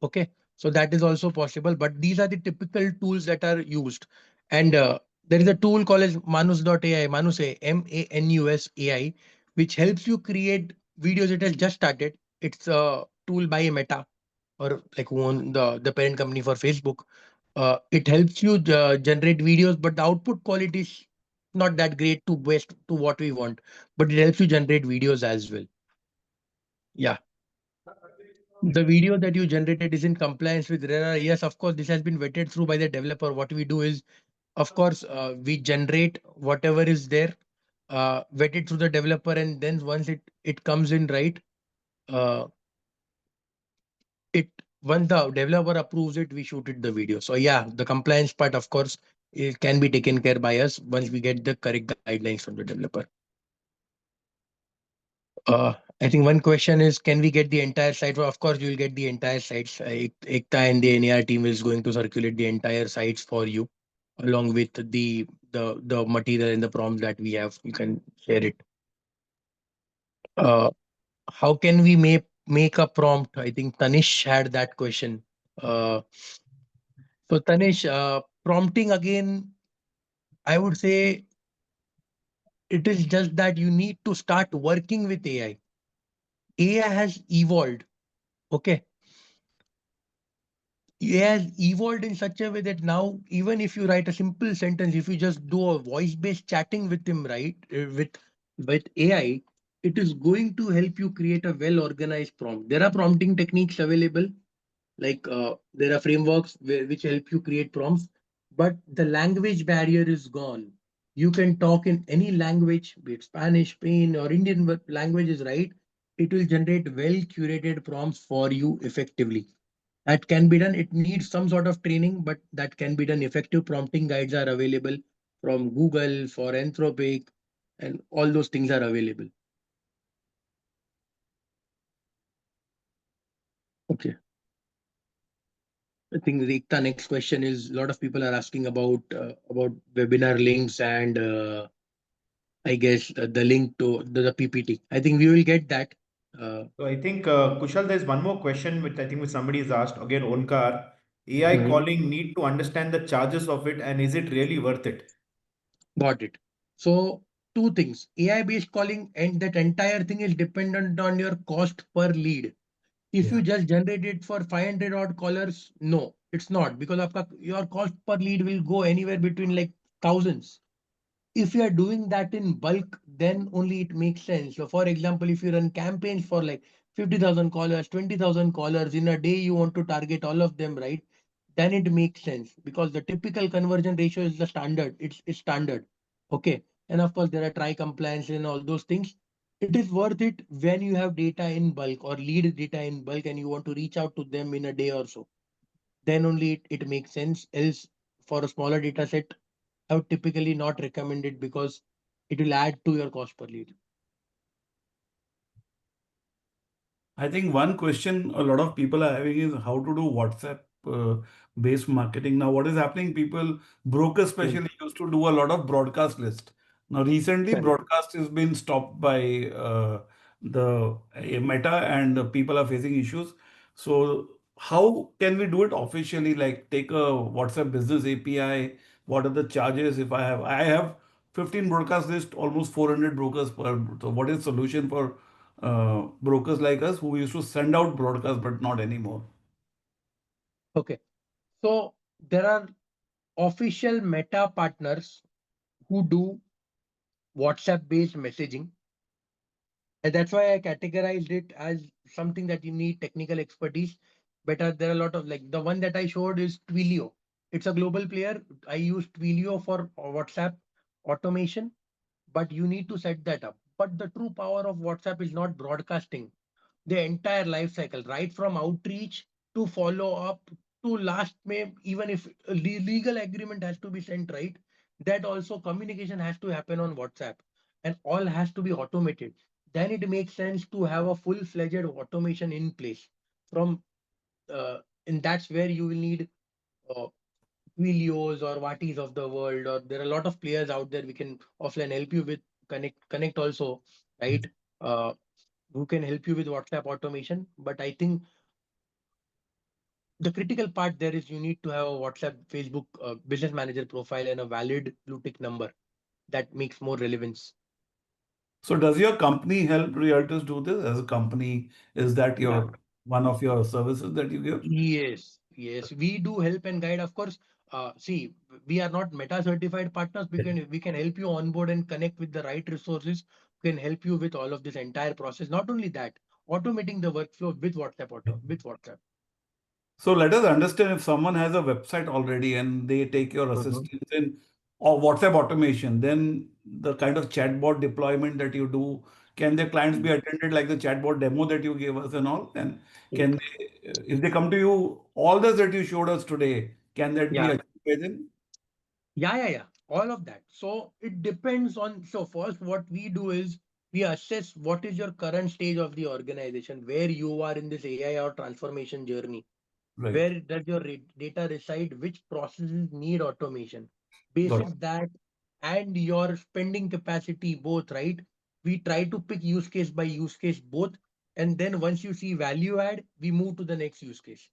Okay, so that is also possible, but these are the typical tools that are used. And there is a tool called as Manus.ai, Manus, AI, which helps you create videos. It has just started. It's a tool by Meta, or like who own the parent company for Facebook. It helps you generate videos, but the output quality is not that great to best to what we want, but it helps you generate videos as well. Yeah. The video that you generated is in compliance with RERA. Yes, of course, this has been vetted through by the developer. What we do is, of course, we generate whatever is there, vet it through the developer, and then once it comes in right, uh, it once the developer approves it, we shoot it the video. So yeah, the compliance part, of course, it can be taken care by us once we get the correct guidelines from the developer. I think one question is, can we get the entire site? Well, of course, you will get the entire sites. Ekta and the NAR team is going to circulate the entire sites for you, along with the material and the prompts that we have. You can share it. Uh, how can we make a prompt? I think Tanish had that question. So Tanish, prompting again, I would say It is just that you need to start working with AI. AI has evolved. Okay. AI has evolved in such a way that now, even if you write a simple sentence, if you just do a voice-based chatting with him, right, with AI, it is going to help you create a well-organized prompt. There are prompting techniques available, like there are frameworks which help you create prompts, but the language barrier is gone. You can talk in any language, be it Spanish, Spain, or Indian languages, right? It will generate well-curated prompts for you effectively. That can be done. It needs some sort of training, but that can be done. Effective prompting guides are available from Google, for Anthropic, and all those things are available. Okay. I think the next question is, a lot of people are asking about webinar links and I guess the link to the PPT. I think we will get that. So I think Kushal, there's one more question which somebody has asked again. Onkar, AI Mhm. calling need to understand the charges of it, and is it really worth it? Got it. So two things: AI based calling, and that entire thing is dependent on your cost per lead. If Yeah. you just generate it for 500 odd callers, no, it's not, because your cost per lead will go anywhere between like thousands. If you are doing that in bulk, then only it makes sense. So for example, if you run campaigns for like 50,000 callers, 20,000 callers in a day, you want to target all of them, right? Then it makes sense, because the typical conversion ratio is the standard. It's standard. Okay. And of course, there are try compliance and all those things. It is worth it when you have data in bulk or lead data in bulk and you want to reach out to them in a day or so. Then only it makes sense. Else, for a smaller data set, I would typically not recommend it, because it will add to your cost per lead. I think one question a lot of people are having is how to do WhatsApp based marketing. Now, what is happening? People, brokers Mm. especially, used to do a lot of broadcast list. Now, recently, Correct. broadcast has been stopped by the Meta, and people are facing issues. So, how can we do it officially? Like, take a WhatsApp business API. What are the charges? If I have 15 broadcast list, almost 400 brokers per. So, what is solution for brokers like us who used to send out broadcasts but not anymore? Okay. So there are official Meta partners who do WhatsApp based messaging. And that's why I categorized it as something that you need technical expertise. But there are a lot of, like, the one that I showed is Twilio. It's a global player. I use Twilio for WhatsApp automation, but you need to set that up. But the true power of WhatsApp is not broadcasting the entire life cycle, right from outreach to follow up to last May, even if a legal agreement has to be sent, right? That also communication has to happen on WhatsApp and all has to be automated. Then it makes sense to have a full-fledged automation in place from and that's where you will need uh, Twilios or Vatis of the world, or there are a lot of players out there we can offline help you with. Connect also, right? Uh, who can help you with WhatsApp automation. But I think the critical part there is you need to have a WhatsApp, Facebook business manager profile and a valid blue tick number that makes more relevance. So does your company help realtors do this as a company? Is that Yeah. your one of your services that you give? Yes, yes, we do help and guide. Of course, see, we are not Meta certified partners. We can help you onboard and connect with the right resources. We can help you with all of this entire process. Not only that, automating the workflow with WhatsApp. So let us understand, if someone has a website already and they take your Mhm. assistance in or WhatsApp automation, then the kind of chatbot deployment that you do, can their clients be attended like the chatbot demo that you gave us and all? And can they, if they come to you, all this that you showed us today, can that be Yeah. achieved within? Yeah. All of that. So it depends on. So first, what we do is we assess what is your current stage of the organization, where you are in this AI or transformation journey, Right. where does your data reside, which processes need automation. Got it. Basis that and your spending capacity both, right? We try to pick use case by use case both, and then once you see value add, we move to the next use case.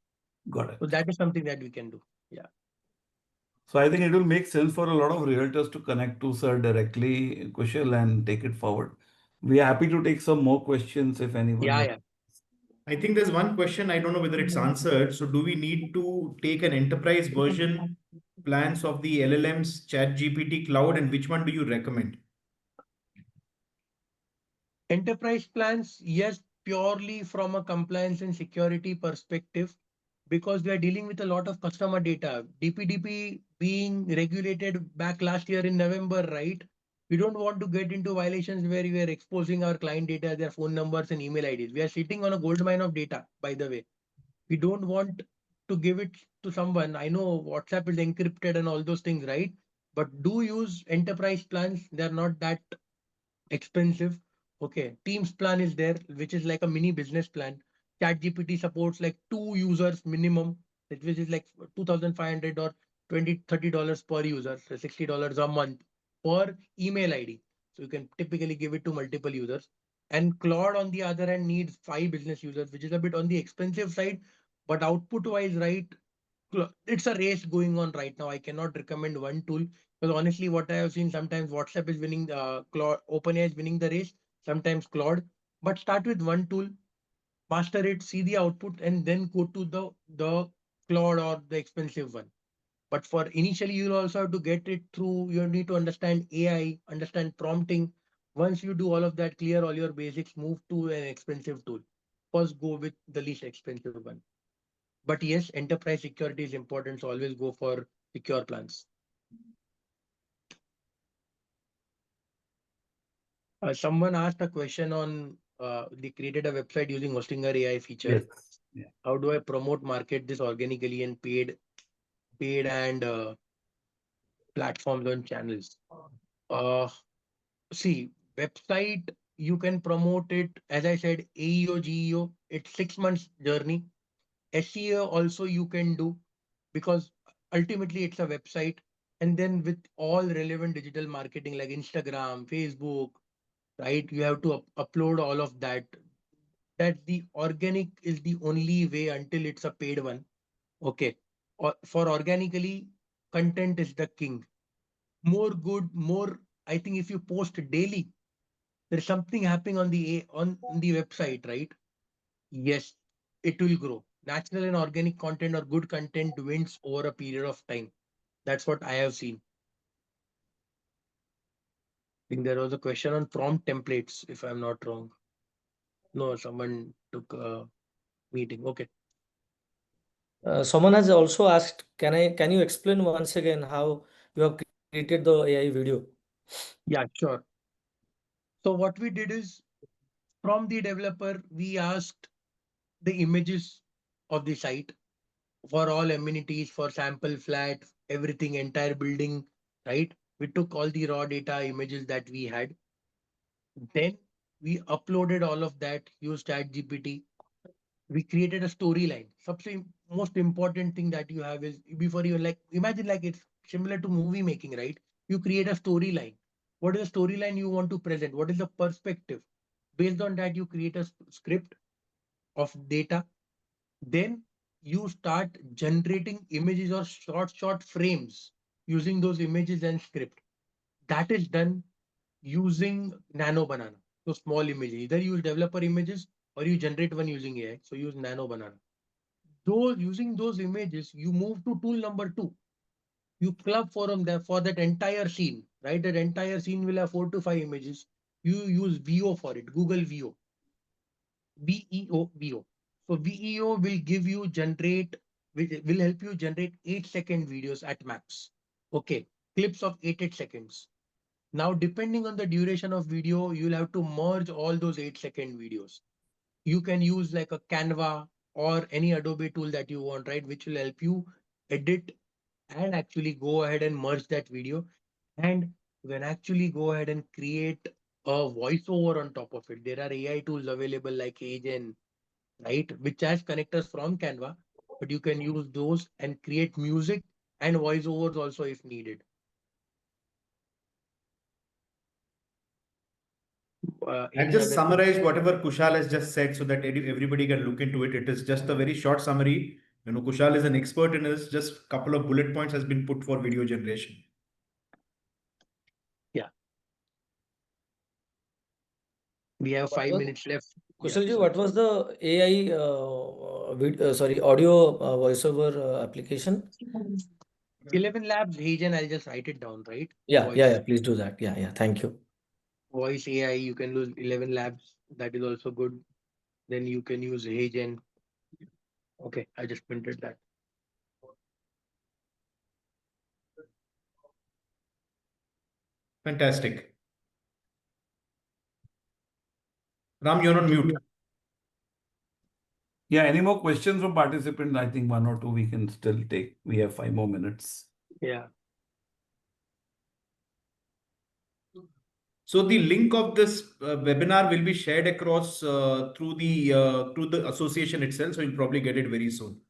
Got So it. that is something that we can do. Yeah. So I think it will make sense for a lot of realtors to connect to sir directly, Kushal, and take it forward. We are happy to take some more questions if anyone Yeah, wants. yeah. I think there's one question, I don't know whether it's answered. So do we need to take an enterprise version plans of the LLMs, ChatGPT Cloud, and which one do you recommend? Enterprise plans, yes, purely from a compliance and security perspective, because we are dealing with a lot of customer data. DPDP being regulated back last year in November, right? We don't want to get into violations where we are exposing our client data, their phone numbers and email IDs. We are sitting on a gold mine of data, by the way. We don't want to give it to someone. I know WhatsApp is encrypted and all those things, right? But do use enterprise plans. They're not that expensive. Okay, Teams plan is there, which is like a mini business plan. ChatGPT supports like 2 users minimum, which is like 2,500 or 20 $30 per user, so $60 a month per email ID. So you can typically give it to multiple users. And Claude, on the other hand, needs 5 business users, which is a bit on the expensive side, but output wise, right? It's a race going on right now. I cannot recommend one tool because honestly, what I have seen, sometimes WhatsApp is winning, Claude, OpenAI is winning the race, sometimes Claude. But start with one tool, master it, see the output, and then go to the Claude or the expensive one. But for initially, you'll also have to get it through. You need to understand AI, understand prompting. Once you do all of that, clear all your basics, move to an expensive tool. First, go with the least expensive one. But yes, enterprise security is important, so always go for secure plans. Someone asked a question on they created a website using Hostinger AI feature. Yes. Yeah. How do I promote market this organically and paid and platforms on channels? Uh, See, website you can promote it as I said, AEO, GEO. It's 6 months journey. SEO also you can do because ultimately it's a website. And then with all relevant digital marketing like Instagram, Facebook, right? You have to upload all of that. That the organic is the only way until it's a paid one. Okay. Or for organically, content is the king. More good, more. I think if you post daily, there's something happening on the website, right? Yes, it will grow. Natural and organic content or good content wins over a period of time. That's what I have seen. I think there was a question on prompt templates, if I'm not wrong. No, someone took a meeting. Okay. Someone has also asked, can you explain once again how you have created the AI video? Yeah, sure. So what we did is from the developer, we asked the images of the site for all amenities, for sample flat, everything, entire building, right? We took all the raw data images that we had. Then we uploaded all of that, used ChatGPT. We created a storyline. Something most important thing that you have is before you like imagine like it's similar to movie making, right? You create a storyline. What is the storyline you want to present? What is the perspective? Based on that, you create a script of data. Then you start generating images or short frames using those images and script. That is done using Nano Banana. So small images. Either use developer images or you generate one using AI. So use Nano Banana. Those using those images, you move to tool number 2. You club for them there for that entire scene, right? That entire scene will have 4 to 5 images. You use VO for it, Google VO. VEO. So VEO will give you will help you generate 8-second videos at max. Okay, clips of 8 seconds. Now, depending on the duration of video, you'll have to merge all those 8-second videos. You can use like a Canva or any Adobe tool that you want, right? Which will help you edit and actually go ahead and merge that video. And you can actually go ahead and create a voiceover on top of it. There are AI tools available like Agent, right? Which has connectors from Canva, but you can use those and create music and voiceovers also if needed. I've Any just other summarized whatever Kushal has just said so that everybody can look into it. It is just a very short summary. Kushal is an expert in this. Just a couple of bullet points has been put for video generation. We have What 5 minutes left. Kushalji, Sorry. what was the AI, audio voiceover application? 11 Labs agent, I'll just write it down, right? Yeah. Please do that. Yeah. Thank you. Voice AI, you can use 11 Labs. That is also good. Then you can use agent. Okay, I just printed that. Fantastic. Ram, you're on mute. Yeah, any more questions from participants? I think one or two we can still take. We have 5 more minutes. Yeah. So the link of this webinar will be shared across through the association itself. So you'll probably get it very soon.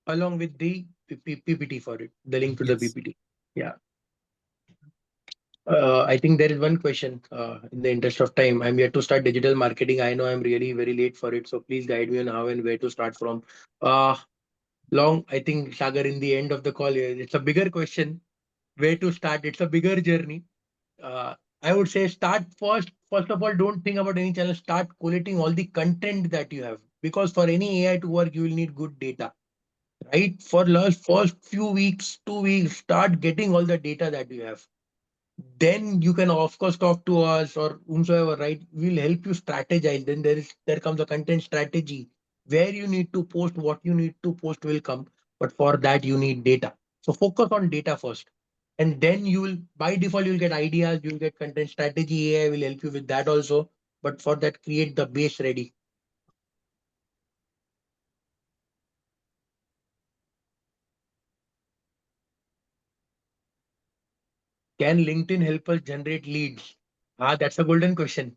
Along with the PPT for it, the link to the Yes. PPT. Yeah. I think there is one question. In the interest of time, I'm here to start digital marketing. I know I'm really very late for it, so please guide me on how and where to start from. I think Sagar, in the end of the call, it's a bigger question. Where to start? It's a bigger journey. I would say start first. First of all, don't think about any channel. Start collating all the content that you have, because for any AI to work, you will need good data, right? For last first few weeks, 2 weeks, start getting all the data that you have. Then you can of course talk to us or whomsoever, right? We'll help you strategize. Then there comes a content strategy. Where you need to post, what you need to post will come, but for that you need data. So focus on data first, and then you will, by default, you'll get ideas, you'll get content strategy. AI will help you with that also, but for that, create the base ready. Can LinkedIn help us generate leads? That's a golden question.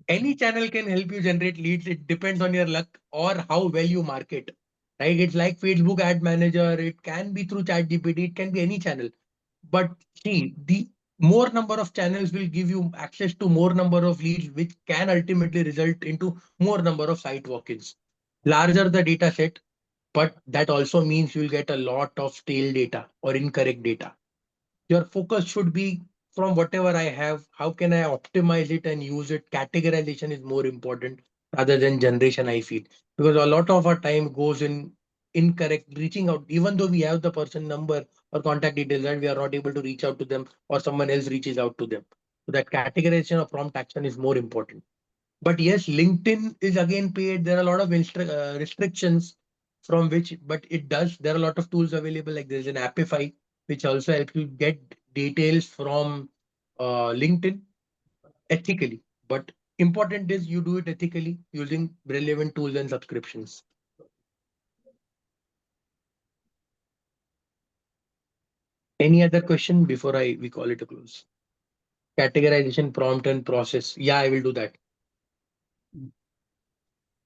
Any channel can help you generate leads. It depends on your luck or how well you market, right? It's like Facebook ad manager. It can be through ChatGPT. It can be any channel. But see, the more number of channels will give you access to more number of leads, which can ultimately result into more number of site walk-ins. Larger the data set, but that also means you'll get a lot of stale data or incorrect data. Your focus should be, from whatever I have, how can I optimize it and use it? Categorization is more important rather than generation, I feel. Because a lot of our time goes in incorrect reaching out, even though we have the person number or contact details, and we are not able to reach out to them, or someone else reaches out to them. So that categorization of prompt action is more important. But yes, LinkedIn is again paid. There are a lot of restrictions from which, but it does. There are a lot of tools available. Like there's an Appify, which also helps you get details from LinkedIn ethically. But important is you do it ethically using relevant tools and subscriptions. Any other question before we call it a close? Categorization, prompt, and process. Yeah, I will do that.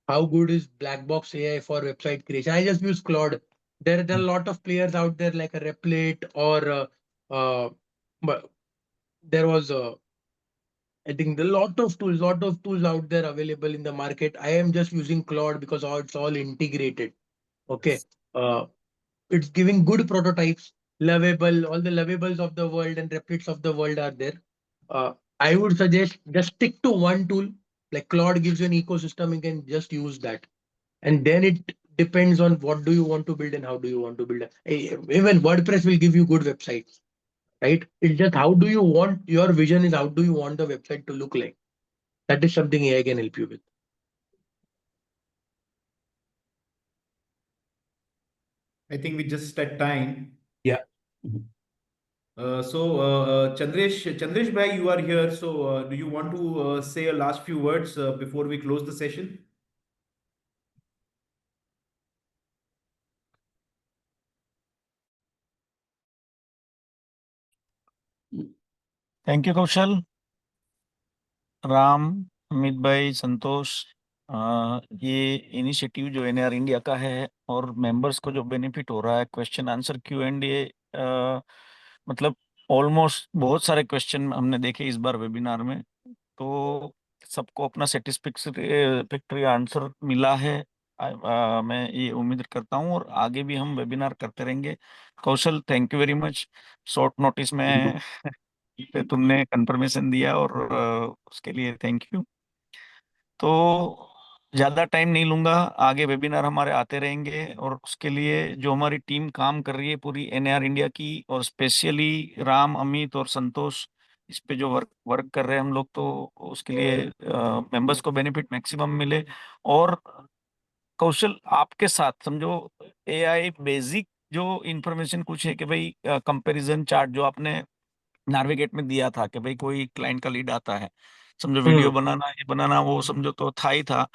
How good is black box AI for website creation? I just use Claude. There are a lot of players out there like a Replit or but there was I think a lot of tools out there available in the market. I am just using Claude because it's all integrated. Okay. Uh, it's giving good prototypes, lovable, all the lovables of the world and Replits of the world are there. I would suggest just stick to one tool. Like Claude gives you an ecosystem, you can just use that. And then it depends on what do you want to build and how do you want to build it. Even WordPress will give you good websites, right? It's just how do you want, your vision is how do you want the website to look like. That is something AI can help you with. I think we just at time. Yeah. Mhm. Chandresh bhai, you are here. So do you want to say a last few words before we close the session? Thank you Kaushal, Ram, Amit bhai, Santosh. ये initiative जो NR India का है और members को जो benefit हो रहा है, क्वेश्चन आंसर Q&A, मतलब ऑलमोस्ट बहुत सारे क्वेश्चन हमने देखे इस बार वेबिनार में, तो सबको अपना सेटिस्फैक्टरी आंसर मिला है। मैं ये उम्मीद करता हूँ, और आगे भी हम वेबिनार करते रहेंगे। Kaushal, thank you very much. Short notice में पे तुमने कंफर्मेशन दिया, और उसके लिए थैंक यू। तो ज़्यादा टाइम नहीं लूंगा, आगे वेबिनार हमारे आते रहेंगे, और उसके लिए जो हमारी टीम काम कर रही है पूरी NAR इंडिया की, और स्पेशली राम, अमित और संतोष, इस पे जो वर्क कर रहे हैं हम लोग, तो उसके लिए मेंबर्स को बेनिफिट मैक्सिमम मिले। और कौशल, आपके साथ समझो AI बेसिक जो इंफॉर्मेशन कुछ है कि भाई कंपैरिजन चार्ट जो आपने नार्विगेट में दिया था कि भाई कोई क्लाइंट का लीड आता है, समझो वीडियो बनाना, ये बनाना, वो समझो तो था ही था।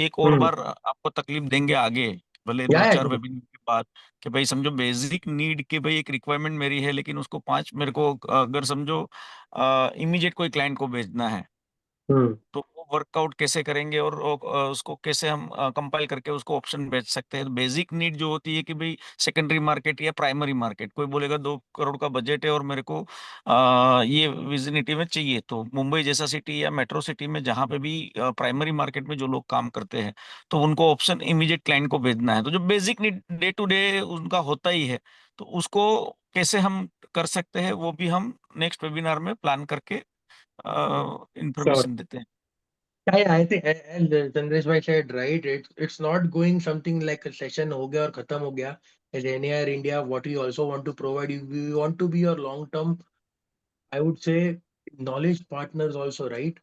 एक और बार आपको तकलीफ देंगे आगे, भले दो या चार वेबिनार के बाद, कि भाई समझो बेसिक नीड के भाई एक रिक्वायरमेंट मेरी है, लेकिन उसको 5 मेरे को अगर समझो इमीडिएट कोई क्लाइंट को भेजना है, तो वो वर्कआउट कैसे करेंगे, और उसको कैसे हम कंपाइल करके उसको ऑप्शन बेच सकते हैं। बेसिक नीड जो होती है कि भाई सेकेंडरी मार्केट या प्राइमरी मार्केट, कोई बोलेगा 2 करोड़ का बजट है और मेरे को ये विजिनिटी में चाहिए, तो मुंबई जैसा सिटी या मेट्रो सिटी में जहाँ पे भी प्राइमरी मार्केट में जो लोग काम करते हैं, तो उनको ऑप्शन इमीडिएट क्लाइंट को भेजना है। तो जो basic need day to day उनका होता ही है, तो उसको कैसे हम कर सकते हैं, वो भी हम नेक्स्ट वेबिनार में प्लान करके Sure. इंफॉर्मेशन देते हैं। I think and Chandresh bhai said right. It's not going something like a session हो गया और खत्म हो गया. As NAR India, what we also want to provide you, we want to be your long term, I would say, knowledge partners also, right?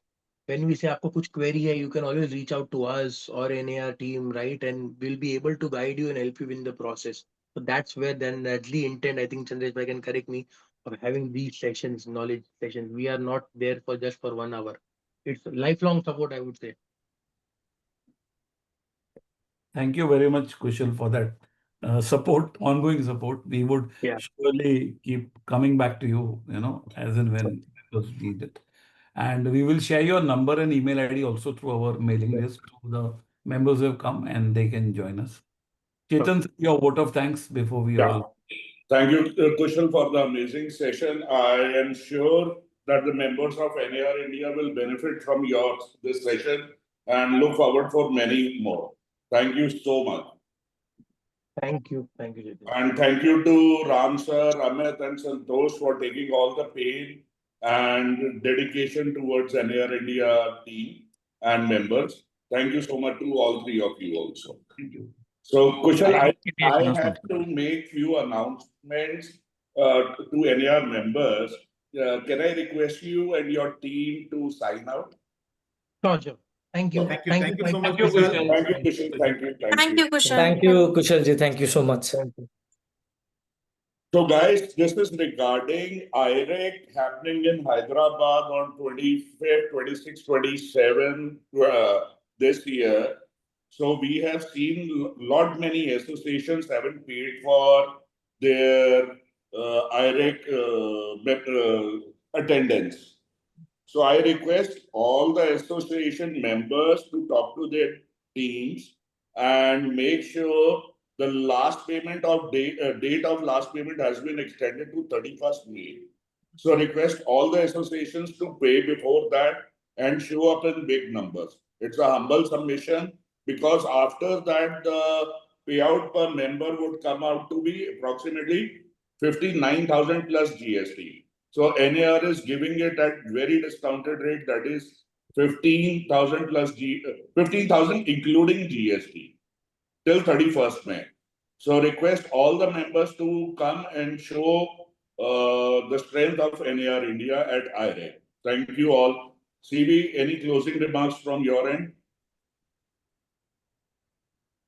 When we say आपको कुछ query है, you can always reach out to us or NAR team, right? And we'll be able to guide you and help you in the process. So that's where then that's the intent. I think Chandresh bhai can correct me, of having these sessions, knowledge sessions. We are not there for just for 1 hour. It's lifelong support, I would say. Thank you very much, Kushal, for that support, ongoing support. We would Yeah. surely keep coming back to you, as and when it was needed. And we will share your number and email ID also through our mailing list to the members who have come and they can join us. Chetan, your vote of thanks before we Yeah. all. Thank you, Kushal, for the amazing session. I am sure that the members of NAR India will benefit from this session and look forward for many more. Thank you so much. Thank you. Thank you, Jatin. And thank you to Ram sir, Amit and Santosh for taking all the pain and dedication towards NAR India team and members. Thank you so much to all three of you also. Thank you. So, Kushal, I announcement. have to make few announcements to NAR members. Can I request you and your team to sign out? Sure. Thank you. Thank you so much, Thank you, Kushal. Kushal. Thank you, Kushal. Thank you. Thank you, Kushal. Thank you, Kushal ji. Thank you so much. Thank you. So, guys, this is regarding IREC happening in Hyderabad on 25th, 26th, 27th this year. So, we have seen many associations haven't paid for their IREC attendance. So, I request all the association members to talk to their teams and make sure the last payment of date of last payment has been extended to 31st May. So request all the associations to pay before that and show up in big numbers. It's a humble submission because after that the payout per member would come out to be approximately 59,000 plus GST. So NAR is giving it at very discounted rate, that is 15,000 plus 15,000 including GST till 31st May. So request all the members to come and show the strength of NAR India at IREC. Thank you all. CV, any closing remarks from your end?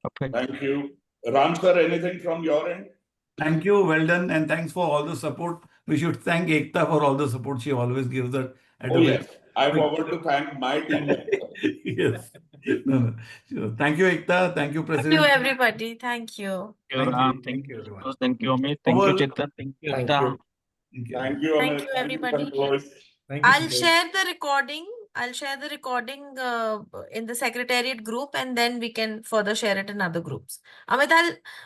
Okay. Thank you. Ram sir, anything from your end? Thank you. Well done. And thanks for all the support. We should thank Ekta for all the support she always gives us. Oh, yes. I forgot to thank my team member. Yes. No. Sure. Thank you, Ekta. Thank you, Thank President. you, everybody. Thank you. Thank you, Ram. Thank you, everyone. Thank you, Amit. Thank you, Our- Chetan. Thank you, Thank Ekta. you. Thank you. Thank you, Thank Amit. you, Thank you, everybody. Santosh. Thank you, I'll Santosh. share the recording. I'll share the recording in the secretariat group, and then we can further share it in other groups. Amit,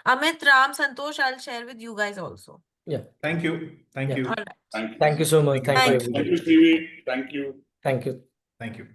Ram, Santosh, I'll share with you guys also. Yeah. Thank you. Thank Yeah. you. All right. Thank you. Thank you so much. Thank you, Thank you. Thank everybody. you, Stevie. Thank you. Thank you. Thank you.